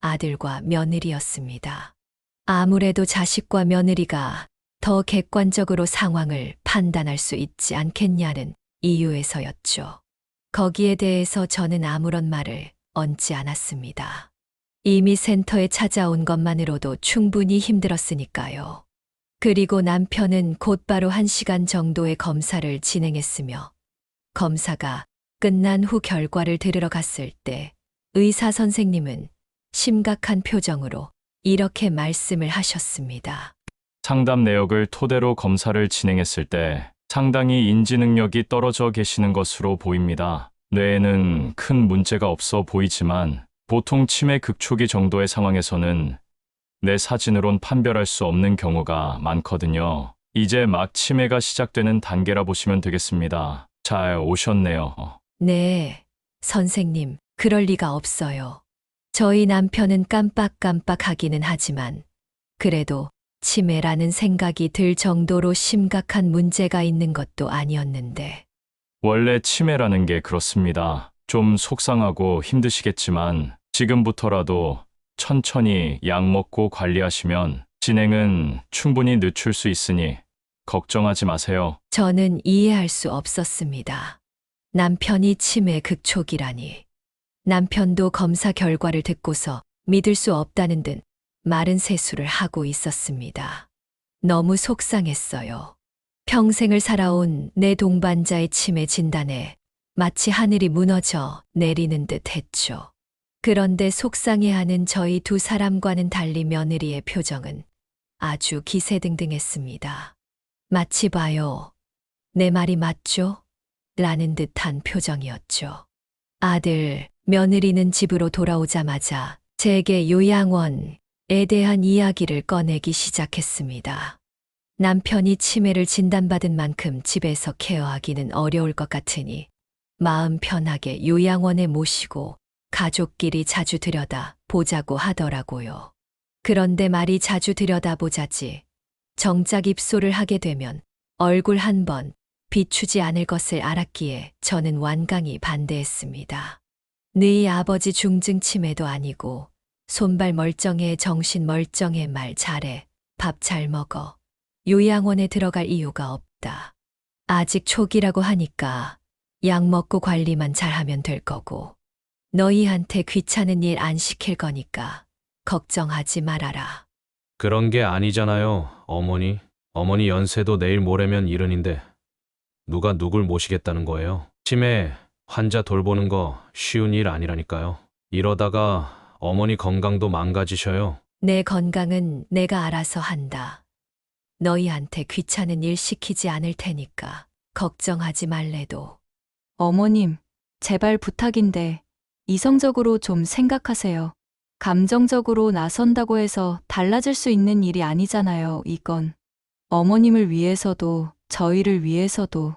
아들과 며느리였습니다. 아무래도 자식과 며느리가 더 객관적으로 상황을 판단할 수 있지 않겠냐는 이유에서였죠. 거기에 대해서 저는 아무런 말을 얹지 않았습니다. 이미 센터에 찾아온 것만으로도 충분히 힘들었으니까요. 그리고 남편은 곧바로 1시간 정도의 검사를 진행했으며 검사가 끝난 후 결과를 들으러 갔을 때 의사 선생님은 심각한 표정으로 이렇게 말씀을 하셨습니다.
상담 내역을 토대로 검사를 진행했을 때 상당히 인지 능력이 떨어져 계시는 것으로 보입니다. 뇌에는 큰 문제가 없어 보이지만 보통 치매 극초기 정도의 상황에서는 내 사진으론 판별할 수 없는 경우가 많거든요. 이제 막 치매가 시작되는 단계라 보시면 되겠습니다. 잘 오셨네요.
네, 선생님, 그럴 리가 없어요. 저희 남편은 깜빡깜빡하기는 하지만 그래도 치매라는 생각이 들 정도로 심각한 문제가 있는 것도 아니었는데.
원래 치매라는 게 그렇습니다. 좀 속상하고 힘드시겠지만 지금부터라도 천천히 약 먹고 관리하시면 진행은 충분히 늦출 수 있으니 걱정하지 마세요.
저는 이해할 수 없었습니다. 남편이 치매 극초기라니. 남편도 검사 결과를 듣고서 믿을 수 없다는 듯 마른 세수를 하고 있었습니다. 너무 속상했어요. 평생을 살아온 내 동반자의 치매 진단에 마치 하늘이 무너져 내리는 듯 했죠. 그런데 속상해하는 저희 두 사람과는 달리 며느리의 표정은 아주 기세등등했습니다. 마치 봐요. 내 말이 맞죠? 라는 듯한 표정이었죠. 아들, 며느리는 집으로 돌아오자마자 제게 요양원에 대한 이야기를 꺼내기 시작했습니다. 남편이 치매를 진단받은 만큼 집에서 케어하기는 어려울 것 같으니 마음 편하게 요양원에 모시고 가족끼리 자주 들여다 보자고 하더라고요. 그런데 말이 자주 들여다보자지 정작 입소를 하게 되면 얼굴 한 번 비추지 않을 것을 알았기에 저는 완강히 반대했습니다. 너희 아버지 중증 치매도 아니고 손발 멀쩡해 정신 멀쩡해 말 잘해 밥 잘 먹어 요양원에 들어갈 이유가 없다. 아직 초기라고 하니까 약 먹고 관리만 잘하면 될 거고 너희한테 귀찮은 일 안 시킬 거니까 걱정하지 말아라.
그런 게 아니잖아요, 어머니. 어머니 연세도 내일 모레면 70인데 누가 누굴 모시겠다는 거예요? 치매 환자 돌보는 거 쉬운 일 아니라니까요. 이러다가 어머니 건강도 망가지셔요.
내 건강은 내가 알아서 한다. 너희한테 귀찮은 일 시키지 않을 테니까 걱정하지 말래도.
어머님, 제발 부탁인데 이성적으로 좀 생각하세요. 감정적으로 나선다고 해서 달라질 수 있는 일이 아니잖아요, 이건. 어머님을 위해서도, 저희를 위해서도,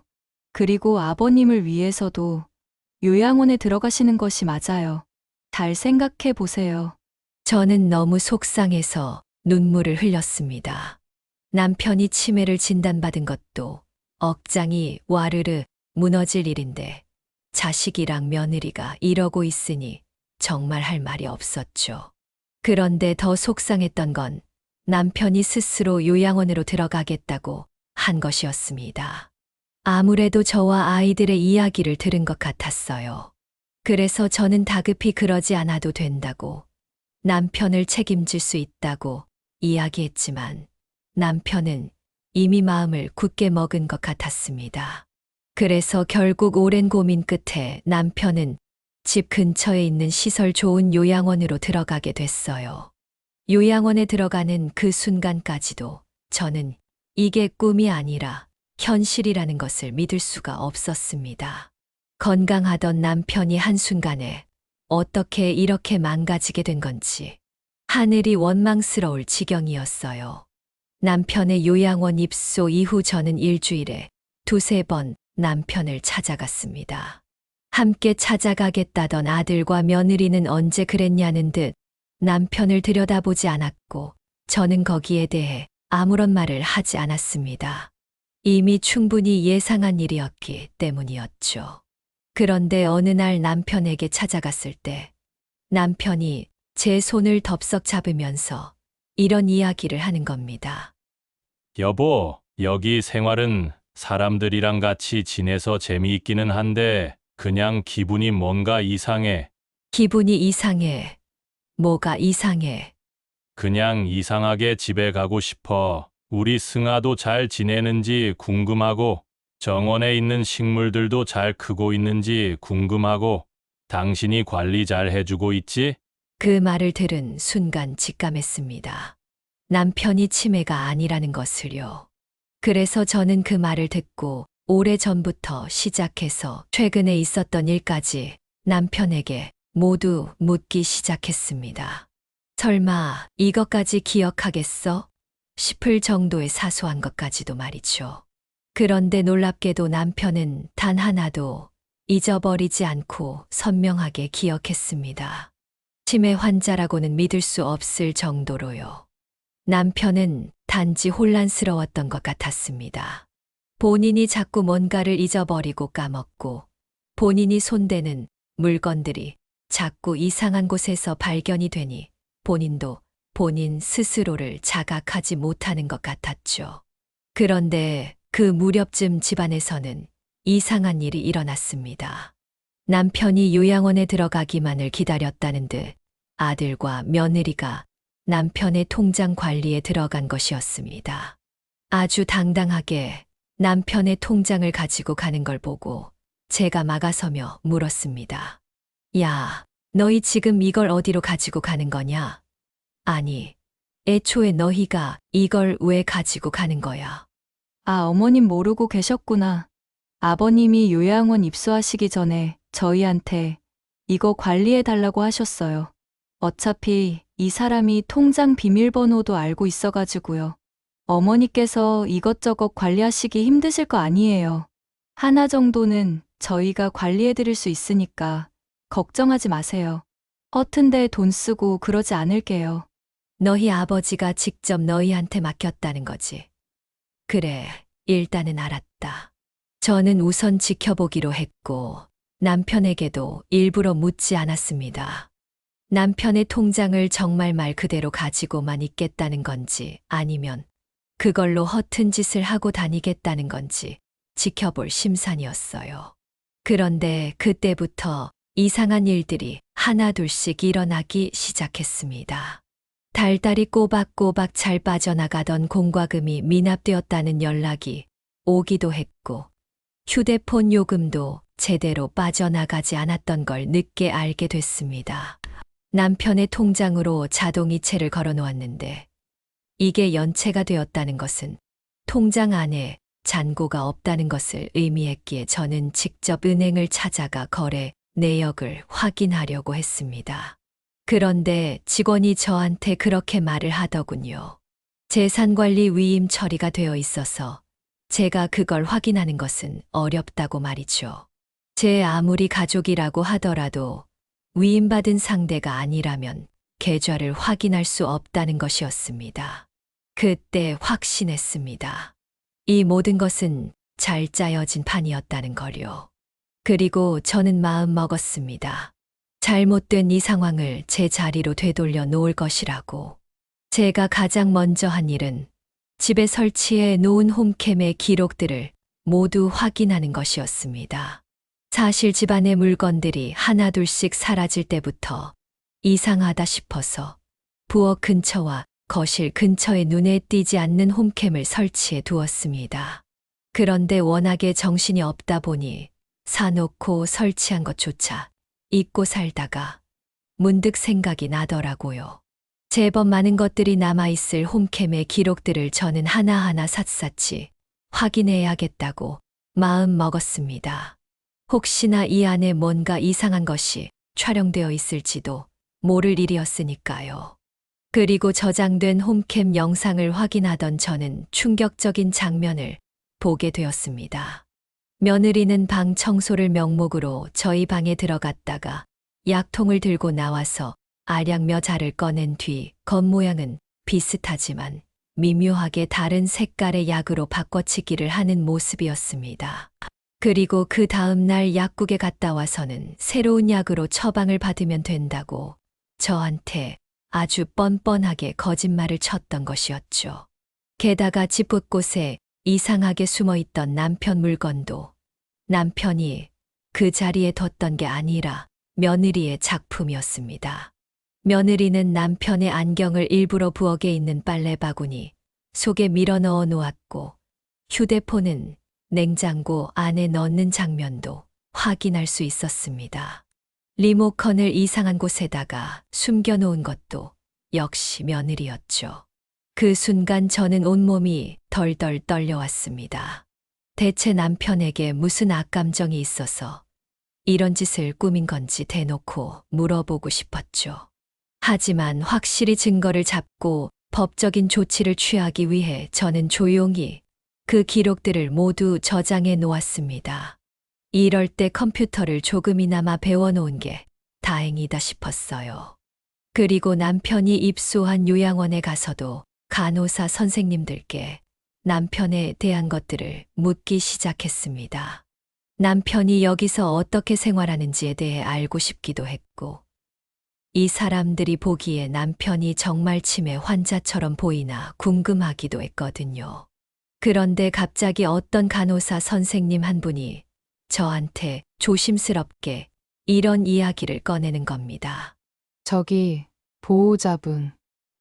그리고 아버님을 위해서도 요양원에 들어가시는 것이 맞아요. 잘 생각해 보세요.
저는 너무 속상해서 눈물을 흘렸습니다. 남편이 치매를 진단받은 것도 억장이 와르르 무너질 일인데 자식이랑 며느리가 이러고 있으니 정말 할 말이 없었죠. 그런데 더 속상했던 건 남편이 스스로 요양원으로 들어가겠다고 한 것이었습니다. 아무래도 저와 아이들의 이야기를 들은 것 같았어요. 그래서 저는 다급히 그러지 않아도 된다고, 남편을 책임질 수 있다고 이야기했지만 남편은 이미 마음을 굳게 먹은 것 같았습니다. 그래서 결국 오랜 고민 끝에 남편은 집 근처에 있는 시설 좋은 요양원으로 들어가게 됐어요. 요양원에 들어가는 그 순간까지도 저는 이게 꿈이 아니라 현실이라는 것을 믿을 수가 없었습니다. 건강하던 남편이 한순간에 어떻게 이렇게 망가지게 된 건지 하늘이 원망스러울 지경이었어요. 남편의 요양원 입소 이후 저는 일주일에 2~3번 남편을 찾아갔습니다. 함께 찾아가겠다던 아들과 며느리는 언제 그랬냐는 듯 남편을 들여다보지 않았고 저는 거기에 대해 아무런 말을 하지 않았습니다. 이미 충분히 예상한 일이었기 때문이었죠. 그런데 어느 날 남편에게 찾아갔을 때 남편이 제 손을 덥석 잡으면서 이런 이야기를 하는 겁니다.
여보, 여기 생활은 사람들이랑 같이 지내서 재미있기는 한데 그냥 기분이 뭔가 이상해.
기분이 이상해. 뭐가 이상해.
그냥 이상하게 집에 가고 싶어. 우리 승아도 잘 지내는지 궁금하고 정원에 있는 식물들도 잘 크고 있는지 궁금하고 당신이 관리 잘 해주고 있지?
그 말을 들은 순간 직감했습니다. 남편이 치매가 아니라는 것을요. 그래서 저는 그 말을 듣고 오래전부터 시작해서 최근에 있었던 일까지 남편에게 모두 묻기 시작했습니다. 설마 이것까지 기억하겠어? 싶을 정도의 사소한 것까지도 말이죠. 그런데 놀랍게도 남편은 단 하나도 잊어버리지 않고 선명하게 기억했습니다. 치매 환자라고는 믿을 수 없을 정도로요. 남편은 단지 혼란스러웠던 것 같았습니다. 본인이 자꾸 뭔가를 잊어버리고 까먹고 본인이 손대는 물건들이 자꾸 이상한 곳에서 발견이 되니 본인도 본인 스스로를 자각하지 못하는 것 같았죠. 그런데 그 무렵쯤 집안에서는 이상한 일이 일어났습니다. 남편이 요양원에 들어가기만을 기다렸다는 듯 아들과 며느리가 남편의 통장 관리에 들어간 것이었습니다. 아주 당당하게 남편의 통장을 가지고 가는 걸 보고 제가 막아서며 물었습니다. 야, 너희 지금 이걸 어디로 가지고 가는 거냐? 아니, 애초에 너희가 이걸 왜 가지고 가는 거야?
아, 어머님 모르고 계셨구나. 아버님이 요양원 입소하시기 전에 저희한테 이거 관리해 달라고 하셨어요. 어차피 이 사람이 통장 비밀번호도 알고 있어가지고요. 어머니께서 이것저것 관리하시기 힘드실 거 아니에요. 하나 정도는 저희가 관리해 드릴 수 있으니까 걱정하지 마세요. 허튼데 돈 쓰고 그러지 않을게요.
너희 아버지가 직접 너희한테 맡겼다는 거지. 그래, 일단은 알았다. 저는 우선 지켜보기로 했고 남편에게도 일부러 묻지 않았습니다. 남편의 통장을 정말 말 그대로 가지고만 있겠다는 건지 아니면 그걸로 허튼 짓을 하고 다니겠다는 건지 지켜볼 심산이었어요. 그런데 그때부터 이상한 일들이 하나둘씩 일어나기 시작했습니다. 달달이 꼬박꼬박 잘 빠져나가던 공과금이 미납되었다는 연락이 오기도 했고 휴대폰 요금도 제대로 빠져나가지 않았던 걸 늦게 알게 됐습니다. 남편의 통장으로 자동이체를 걸어놓았는데 이게 연체가 되었다는 것은 통장 안에 잔고가 없다는 것을 의미했기에 저는 직접 은행을 찾아가 거래 내역을 확인하려고 했습니다. 그런데 직원이 저한테 그렇게 말을 하더군요. 재산관리 위임 처리가 되어 있어서 제가 그걸 확인하는 것은 어렵다고 말이죠. 제 아무리 가족이라고 하더라도 위임받은 상대가 아니라면 계좌를 확인할 수 없다는 것이었습니다. 그때 확신했습니다. 이 모든 것은 잘 짜여진 판이었다는 걸요. 그리고 저는 마음 먹었습니다. 잘못된 이 상황을 제 자리로 되돌려 놓을 것이라고. 제가 가장 먼저 한 일은 집에 설치해 놓은 홈캠의 기록들을 모두 확인하는 것이었습니다. 사실 집안의 물건들이 하나둘씩 사라질 때부터 이상하다 싶어서 부엌 근처와 거실 근처에 눈에 띄지 않는 홈캠을 설치해 두었습니다. 그런데 워낙에 정신이 없다 보니 사놓고 설치한 것조차 잊고 살다가 문득 생각이 나더라고요. 제법 많은 것들이 남아있을 홈캠의 기록들을 저는 하나하나 샅샅이 확인해야겠다고 마음 먹었습니다. 혹시나 이 안에 뭔가 이상한 것이 촬영되어 있을지도 모를 일이었으니까요. 그리고 저장된 홈캠 영상을 확인하던 저는 충격적인 장면을 보게 되었습니다. 며느리는 방 청소를 명목으로 저희 방에 들어갔다가 약통을 들고 나와서 알약 몇 알을 꺼낸 뒤 겉모양은 비슷하지만 미묘하게 다른 색깔의 약으로 바꿔치기를 하는 모습이었습니다. 그리고 그 다음 날 약국에 갔다 와서는 새로운 약으로 처방을 받으면 된다고 저한테 아주 뻔뻔하게 거짓말을 쳤던 것이었죠. 게다가 집 곳곳에 이상하게 숨어있던 남편 물건도 남편이 그 자리에 뒀던 게 아니라 며느리의 작품이었습니다. 며느리는 남편의 안경을 일부러 부엌에 있는 빨래 바구니 속에 밀어 넣어 놓았고 휴대폰은 냉장고 안에 넣는 장면도 확인할 수 있었습니다. 리모컨을 이상한 곳에다가 숨겨놓은 것도 역시 며느리였죠. 그 순간 저는 온몸이 덜덜 떨려왔습니다. 대체 남편에게 무슨 악감정이 있어서 이런 짓을 꾸민 건지 대놓고 물어보고 싶었죠. 하지만 확실히 증거를 잡고 법적인 조치를 취하기 위해 저는 조용히 그 기록들을 모두 저장해 놓았습니다. 이럴 때 컴퓨터를 조금이나마 배워놓은 게 다행이다 싶었어요. 그리고 남편이 입소한 요양원에 가서도 간호사 선생님들께 남편에 대한 것들을 묻기 시작했습니다. 남편이 여기서 어떻게 생활하는지에 대해 알고 싶기도 했고, 이 사람들이 보기에 남편이 정말 치매 환자처럼 보이나 궁금하기도 했거든요. 그런데 갑자기 어떤 간호사 선생님 한 분이 저한테 조심스럽게 이런 이야기를 꺼내는 겁니다.
저기, 보호자분.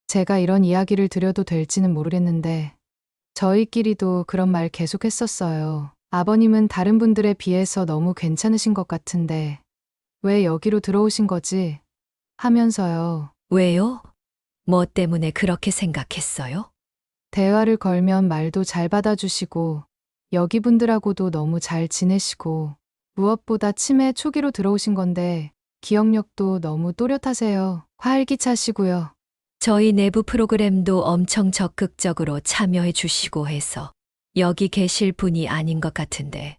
제가 이런 이야기를 드려도 될지는 모르겠는데, 저희끼리도 그런 말 계속했었어요. 아버님은 다른 분들에 비해서 너무 괜찮으신 것 같은데, 왜 여기로 들어오신 거지? 하면서요.
왜요? 뭐 때문에 그렇게 생각했어요?
대화를 걸면 말도 잘 받아주시고, 여기 분들하고도 너무 잘 지내시고, 무엇보다 치매 초기로 들어오신 건데, 기억력도 너무 또렷하세요. 활기차시고요.
저희 내부 프로그램도 엄청 적극적으로 참여해 주시고 해서 여기 계실 분이 아닌 것 같은데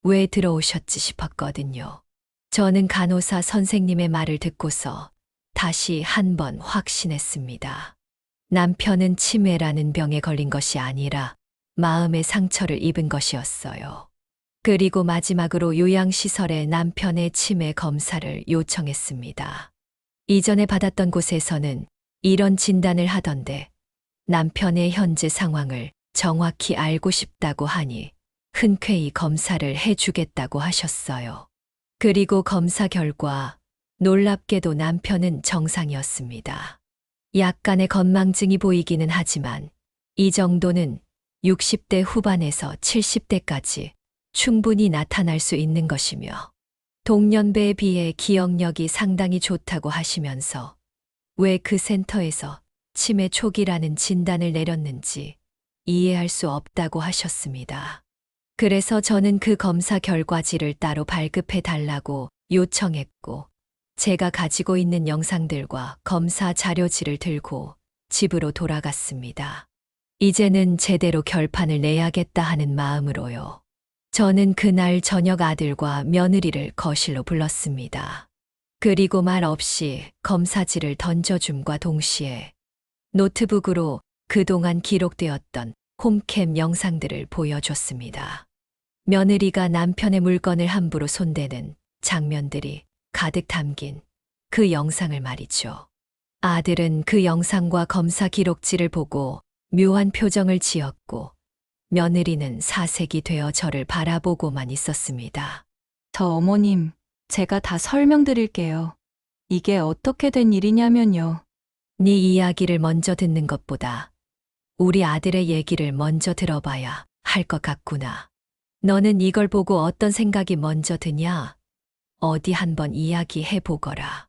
왜 들어오셨지 싶었거든요. 저는 간호사 선생님의 말을 듣고서 다시 한번 확신했습니다. 남편은 치매라는 병에 걸린 것이 아니라 마음의 상처를 입은 것이었어요. 그리고 마지막으로 요양시설에 남편의 치매 검사를 요청했습니다. 이전에 받았던 곳에서는 이런 진단을 하던데 남편의 현재 상황을 정확히 알고 싶다고 하니 흔쾌히 검사를 해주겠다고 하셨어요. 그리고 검사 결과 놀랍게도 남편은 정상이었습니다. 약간의 건망증이 보이기는 하지만 이 정도는 60대 후반에서 70대까지 충분히 나타날 수 있는 것이며 동년배에 비해 기억력이 상당히 좋다고 하시면서 왜 그 센터에서 치매 초기라는 진단을 내렸는지 이해할 수 없다고 하셨습니다. 그래서 저는 그 검사 결과지를 따로 발급해 달라고 요청했고 제가 가지고 있는 영상들과 검사 자료지를 들고 집으로 돌아갔습니다. 이제는 제대로 결판을 내야겠다 하는 마음으로요. 저는 그날 저녁 아들과 며느리를 거실로 불렀습니다. 그리고 말 없이 검사지를 던져줌과 동시에 노트북으로 그동안 기록되었던 홈캠 영상들을 보여줬습니다. 며느리가 남편의 물건을 함부로 손대는 장면들이 가득 담긴 그 영상을 말이죠. 아들은 그 영상과 검사 기록지를 보고 묘한 표정을 지었고 며느리는 사색이 되어 저를 바라보고만 있었습니다.
저 어머님, 제가 다 설명드릴게요. 이게 어떻게 된 일이냐면요.
네 이야기를 먼저 듣는 것보다 우리 아들의 얘기를 먼저 들어봐야 할 것 같구나. 너는 이걸 보고 어떤 생각이 먼저 드냐? 어디 한번 이야기해 보거라.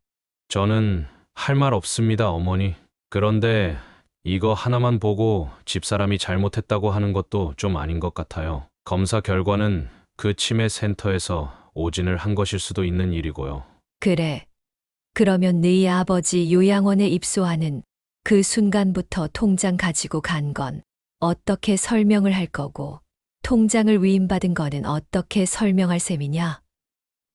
저는 할 말 없습니다, 어머니. 그런데 이거 하나만 보고 집사람이 잘못했다고 하는 것도 좀 아닌 것 같아요. 검사 결과는 그 치매 센터에서 오진을 한 것일 수도 있는 일이고요.
그래. 그러면 네 아버지 요양원에 입소하는 그 순간부터 통장 가지고 간 건 어떻게 설명을 할 거고 통장을 위임받은 거는 어떻게 설명할 셈이냐?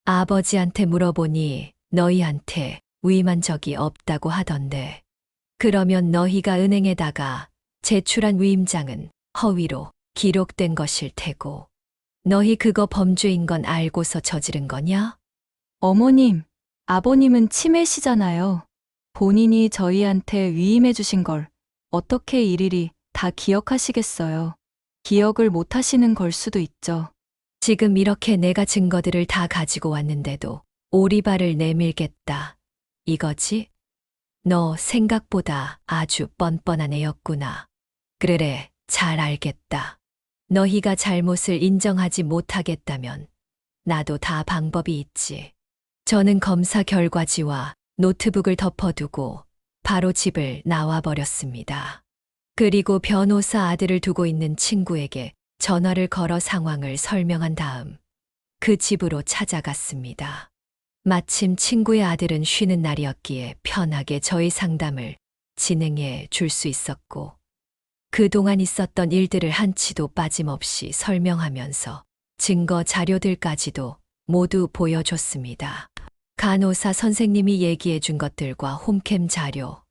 아버지한테 물어보니 너희한테 위임한 적이 없다고 하던데. 그러면 너희가 은행에다가 제출한 위임장은 허위로 기록된 것일 테고. 너희 그거 범죄인 건 알고서 저지른 거냐?
어머님, 아버님은 치매시잖아요. 본인이 저희한테 위임해 주신 걸 어떻게 일일이 다 기억하시겠어요. 기억을 못 하시는 걸 수도 있죠.
지금 이렇게 내가 증거들을 다 가지고 왔는데도 오리발을 내밀겠다. 이거지? 너 생각보다 아주 뻔뻔한 애였구나. 그래, 잘 알겠다. 너희가 잘못을 인정하지 못하겠다면 나도 다 방법이 있지. 저는 검사 결과지와 노트북을 덮어두고 바로 집을 나와버렸습니다. 그리고 변호사 아들을 두고 있는 친구에게 전화를 걸어 상황을 설명한 다음 그 집으로 찾아갔습니다. 마침 친구의 아들은 쉬는 날이었기에 편하게 저희 상담을 진행해 줄 수 있었고 그동안 있었던 일들을 한치도 빠짐없이 설명하면서 증거 자료들까지도 모두 보여줬습니다. 간호사 선생님이 얘기해 준 것들과 홈캠 자료,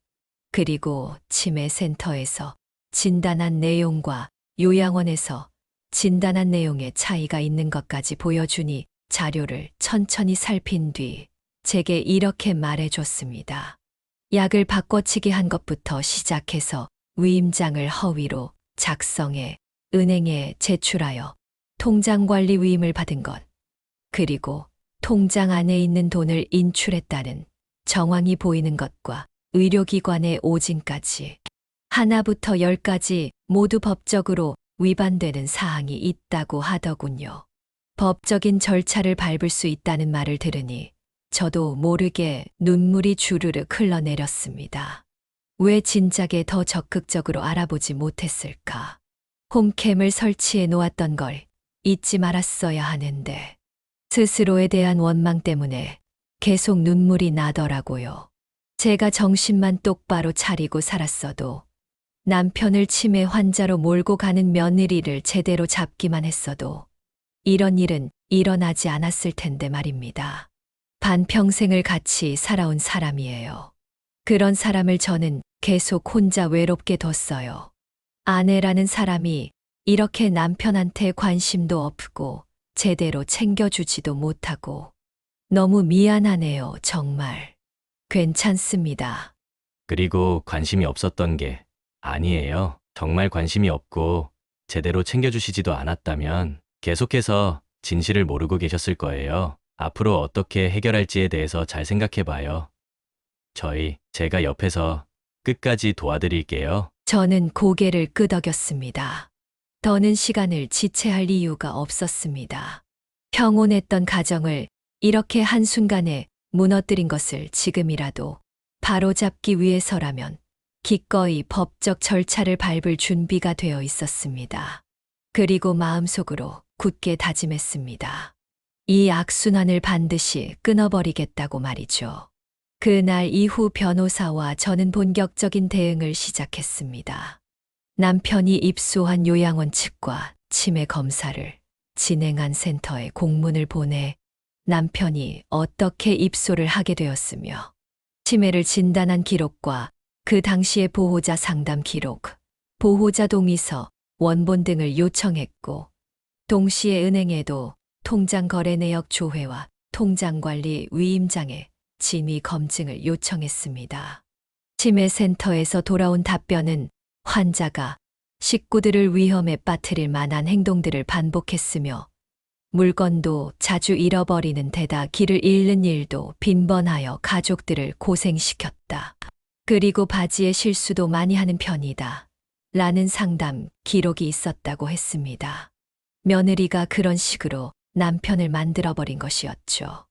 그리고 치매 센터에서 진단한 내용과 요양원에서 진단한 내용의 차이가 있는 것까지 보여주니 자료를 천천히 살핀 뒤 제게 이렇게 말해줬습니다. 약을 바꿔치기 한 것부터 시작해서 위임장을 허위로 작성해 은행에 제출하여 통장 관리 위임을 받은 것, 그리고 통장 안에 있는 돈을 인출했다는 정황이 보이는 것과 의료기관의 오진까지 하나부터 열까지 모두 법적으로 위반되는 사항이 있다고 하더군요. 법적인 절차를 밟을 수 있다는 말을 들으니 저도 모르게 눈물이 주르륵 흘러내렸습니다. 왜 진작에 더 적극적으로 알아보지 못했을까? 홈캠을 설치해 놓았던 걸 잊지 말았어야 하는데 스스로에 대한 원망 때문에 계속 눈물이 나더라고요. 제가 정신만 똑바로 차리고 살았어도 남편을 치매 환자로 몰고 가는 며느리를 제대로 잡기만 했어도 이런 일은 일어나지 않았을 텐데 말입니다. 반평생을 같이 살아온 사람이에요. 그런 사람을 저는 계속 혼자 외롭게 뒀어요. 아내라는 사람이 이렇게 남편한테 관심도 없고 제대로 챙겨주지도 못하고 너무 미안하네요, 정말. 괜찮습니다.
그리고 관심이 없었던 게 아니에요. 정말 관심이 없고 제대로 챙겨주시지도 않았다면 계속해서 진실을 모르고 계셨을 거예요. 앞으로 어떻게 해결할지에 대해서 잘 생각해 봐요. 제가 옆에서 끝까지 도와드릴게요.
저는 고개를 끄덕였습니다. 더는 시간을 지체할 이유가 없었습니다. 평온했던 가정을 이렇게 한순간에 무너뜨린 것을 지금이라도 바로잡기 위해서라면 기꺼이 법적 절차를 밟을 준비가 되어 있었습니다. 그리고 마음속으로 굳게 다짐했습니다. 이 악순환을 반드시 끊어버리겠다고 말이죠. 그날 이후 변호사와 저는 본격적인 대응을 시작했습니다. 남편이 입소한 요양원 측과 치매 검사를 진행한 센터에 공문을 보내 남편이 어떻게 입소를 하게 되었으며 치매를 진단한 기록과 그 당시의 보호자 상담 기록, 보호자 동의서, 원본 등을 요청했고 동시에 은행에도 통장 거래 내역 조회와 통장 관리 위임장의 진위 검증을 요청했습니다. 치매센터에서 돌아온 답변은 환자가 식구들을 위험에 빠뜨릴 만한 행동들을 반복했으며 물건도 자주 잃어버리는 데다 길을 잃는 일도 빈번하여 가족들을 고생시켰다. 그리고 바지에 실수도 많이 하는 편이다. 라는 상담 기록이 있었다고 했습니다. 며느리가 그런 식으로 남편을 만들어버린 것이었죠.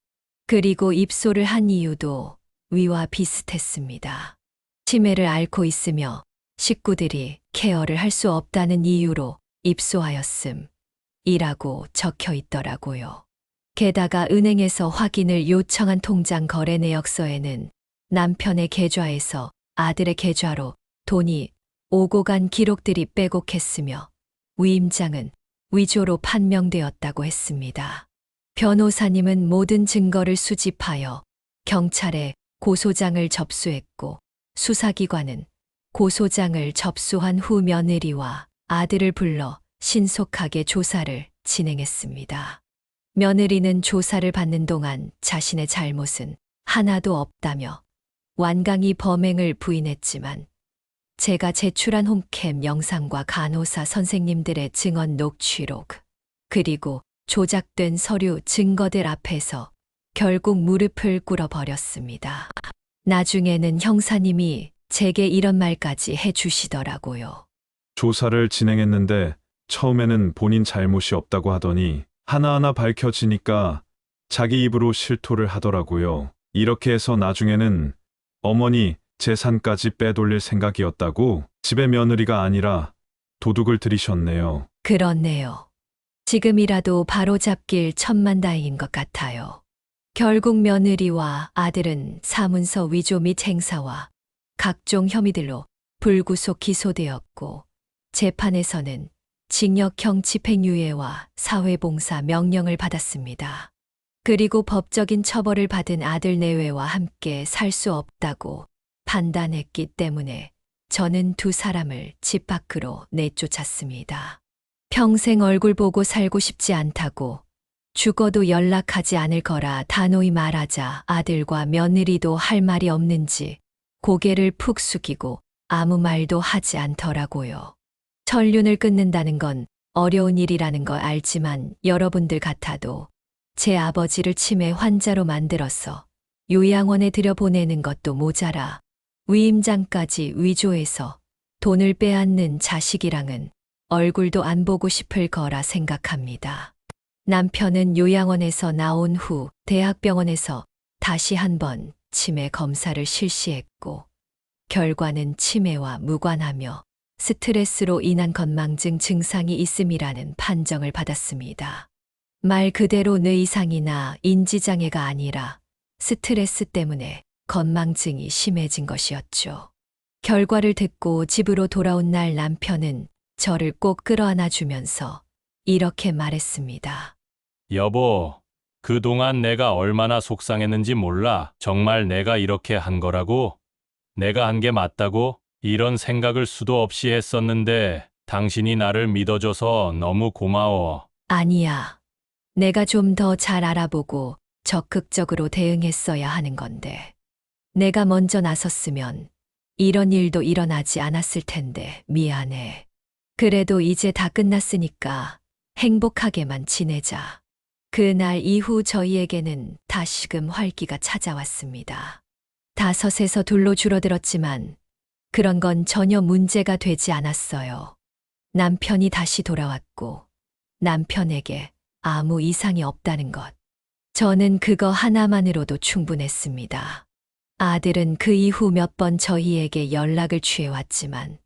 그리고 입소를 한 이유도 위와 비슷했습니다. 치매를 앓고 있으며 식구들이 케어를 할 수 없다는 이유로 입소하였음. 이라고 적혀 있더라고요. 게다가 은행에서 확인을 요청한 통장 거래 내역서에는 남편의 계좌에서 아들의 계좌로 돈이 오고 간 기록들이 빼곡했으며 위임장은 위조로 판명되었다고 했습니다. 변호사님은 모든 증거를 수집하여 경찰에 고소장을 접수했고 수사기관은 고소장을 접수한 후 며느리와 아들을 불러 신속하게 조사를 진행했습니다. 며느리는 조사를 받는 동안 자신의 잘못은 하나도 없다며 완강히 범행을 부인했지만 제가 제출한 홈캠 영상과 간호사 선생님들의 증언 녹취록, 그리고 조작된 서류 증거들 앞에서 결국 무릎을 꿇어버렸습니다. 나중에는 형사님이 제게 이런 말까지 해주시더라고요.
조사를 진행했는데 처음에는 본인 잘못이 없다고 하더니 하나하나 밝혀지니까 자기 입으로 실토를 하더라고요. 이렇게 해서 나중에는 어머니 재산까지 빼돌릴 생각이었다고 집에 며느리가 아니라 도둑을 들이셨네요.
그렇네요. 지금이라도 바로잡길 천만다행인 것 같아요. 결국 며느리와 아들은 사문서 위조 및 행사와 각종 혐의들로 불구속 기소되었고 재판에서는 징역형 집행유예와 사회봉사 명령을 받았습니다. 그리고 법적인 처벌을 받은 아들 내외와 함께 살 수 없다고 판단했기 때문에 저는 두 사람을 집 밖으로 내쫓았습니다. 평생 얼굴 보고 살고 싶지 않다고 죽어도 연락하지 않을 거라 단호히 말하자 아들과 며느리도 할 말이 없는지 고개를 푹 숙이고 아무 말도 하지 않더라고요. 천륜을 끊는다는 건 어려운 일이라는 걸 알지만 여러분들 같아도 제 아버지를 치매 환자로 만들어서 요양원에 들여보내는 것도 모자라 위임장까지 위조해서 돈을 빼앗는 자식이랑은 얼굴도 안 보고 싶을 거라 생각합니다. 남편은 요양원에서 나온 후 대학병원에서 다시 한번 치매 검사를 실시했고 결과는 치매와 무관하며 스트레스로 인한 건망증 증상이 있음이라는 판정을 받았습니다. 말 그대로 뇌이상이나 인지장애가 아니라 스트레스 때문에 건망증이 심해진 것이었죠. 결과를 듣고 집으로 돌아온 날 남편은 저를 꼭 끌어안아 주면서 이렇게 말했습니다.
여보, 그동안 내가 얼마나 속상했는지 몰라. 정말 내가 이렇게 한 거라고? 내가 한 게 맞다고? 이런 생각을 수도 없이 했었는데 당신이 나를 믿어줘서 너무 고마워.
아니야. 내가 좀 더 잘 알아보고 적극적으로 대응했어야 하는 건데. 내가 먼저 나섰으면 이런 일도 일어나지 않았을 텐데 미안해. 그래도 이제 다 끝났으니까 행복하게만 지내자. 그날 이후 저희에게는 다시금 활기가 찾아왔습니다. 5에서 2로 줄어들었지만 그런 건 전혀 문제가 되지 않았어요. 남편이 다시 돌아왔고 남편에게 아무 이상이 없다는 것. 저는 그거 하나만으로도 충분했습니다. 아들은 그 이후 몇 번 저희에게 연락을 취해왔지만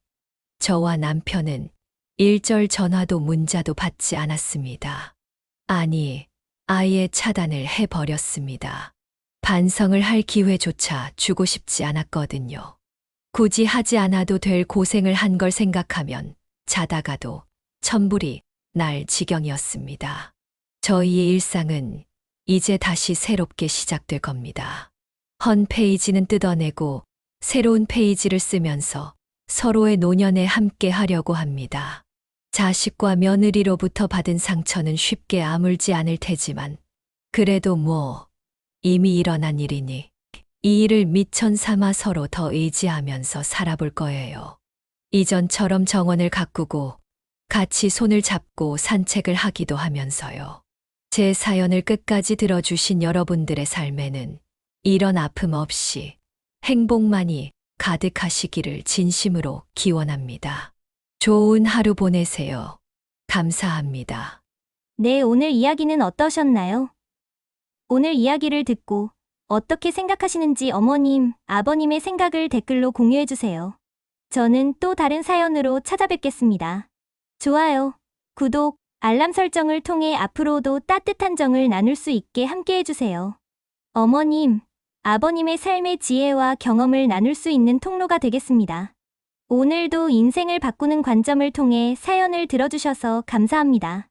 저와 남편은 일절 전화도 문자도 받지 않았습니다. 아니, 아예 차단을 해버렸습니다. 반성을 할 기회조차 주고 싶지 않았거든요. 굳이 하지 않아도 될 고생을 한 걸 생각하면 자다가도 천불이 날 지경이었습니다. 저희의 일상은 이제 다시 새롭게 시작될 겁니다. 헌 페이지는 뜯어내고 새로운 페이지를 쓰면서 서로의 노년에 함께 하려고 합니다. 자식과 며느리로부터 받은 상처는 쉽게 아물지 않을 테지만 그래도 뭐 이미 일어난 일이니 이 일을 미천 삼아 서로 더 의지하면서 살아볼 거예요. 이전처럼 정원을 가꾸고 같이 손을 잡고 산책을 하기도 하면서요. 제 사연을 끝까지 들어주신 여러분들의 삶에는 이런 아픔 없이 행복만이 가득하시기를 진심으로 기원합니다. 좋은 하루 보내세요. 감사합니다.
네, 오늘 이야기는 어떠셨나요? 오늘 이야기를 듣고 어떻게 생각하시는지 어머님, 아버님의 생각을 댓글로 공유해주세요. 저는 또 다른 사연으로 찾아뵙겠습니다. 좋아요, 구독, 알람 설정을 통해 앞으로도 따뜻한 정을 나눌 수 있게 함께 해주세요. 어머님, 아버님의 삶의 지혜와 경험을 나눌 수 있는 통로가 되겠습니다. 오늘도 인생을 바꾸는 관점을 통해 사연을 들어주셔서 감사합니다.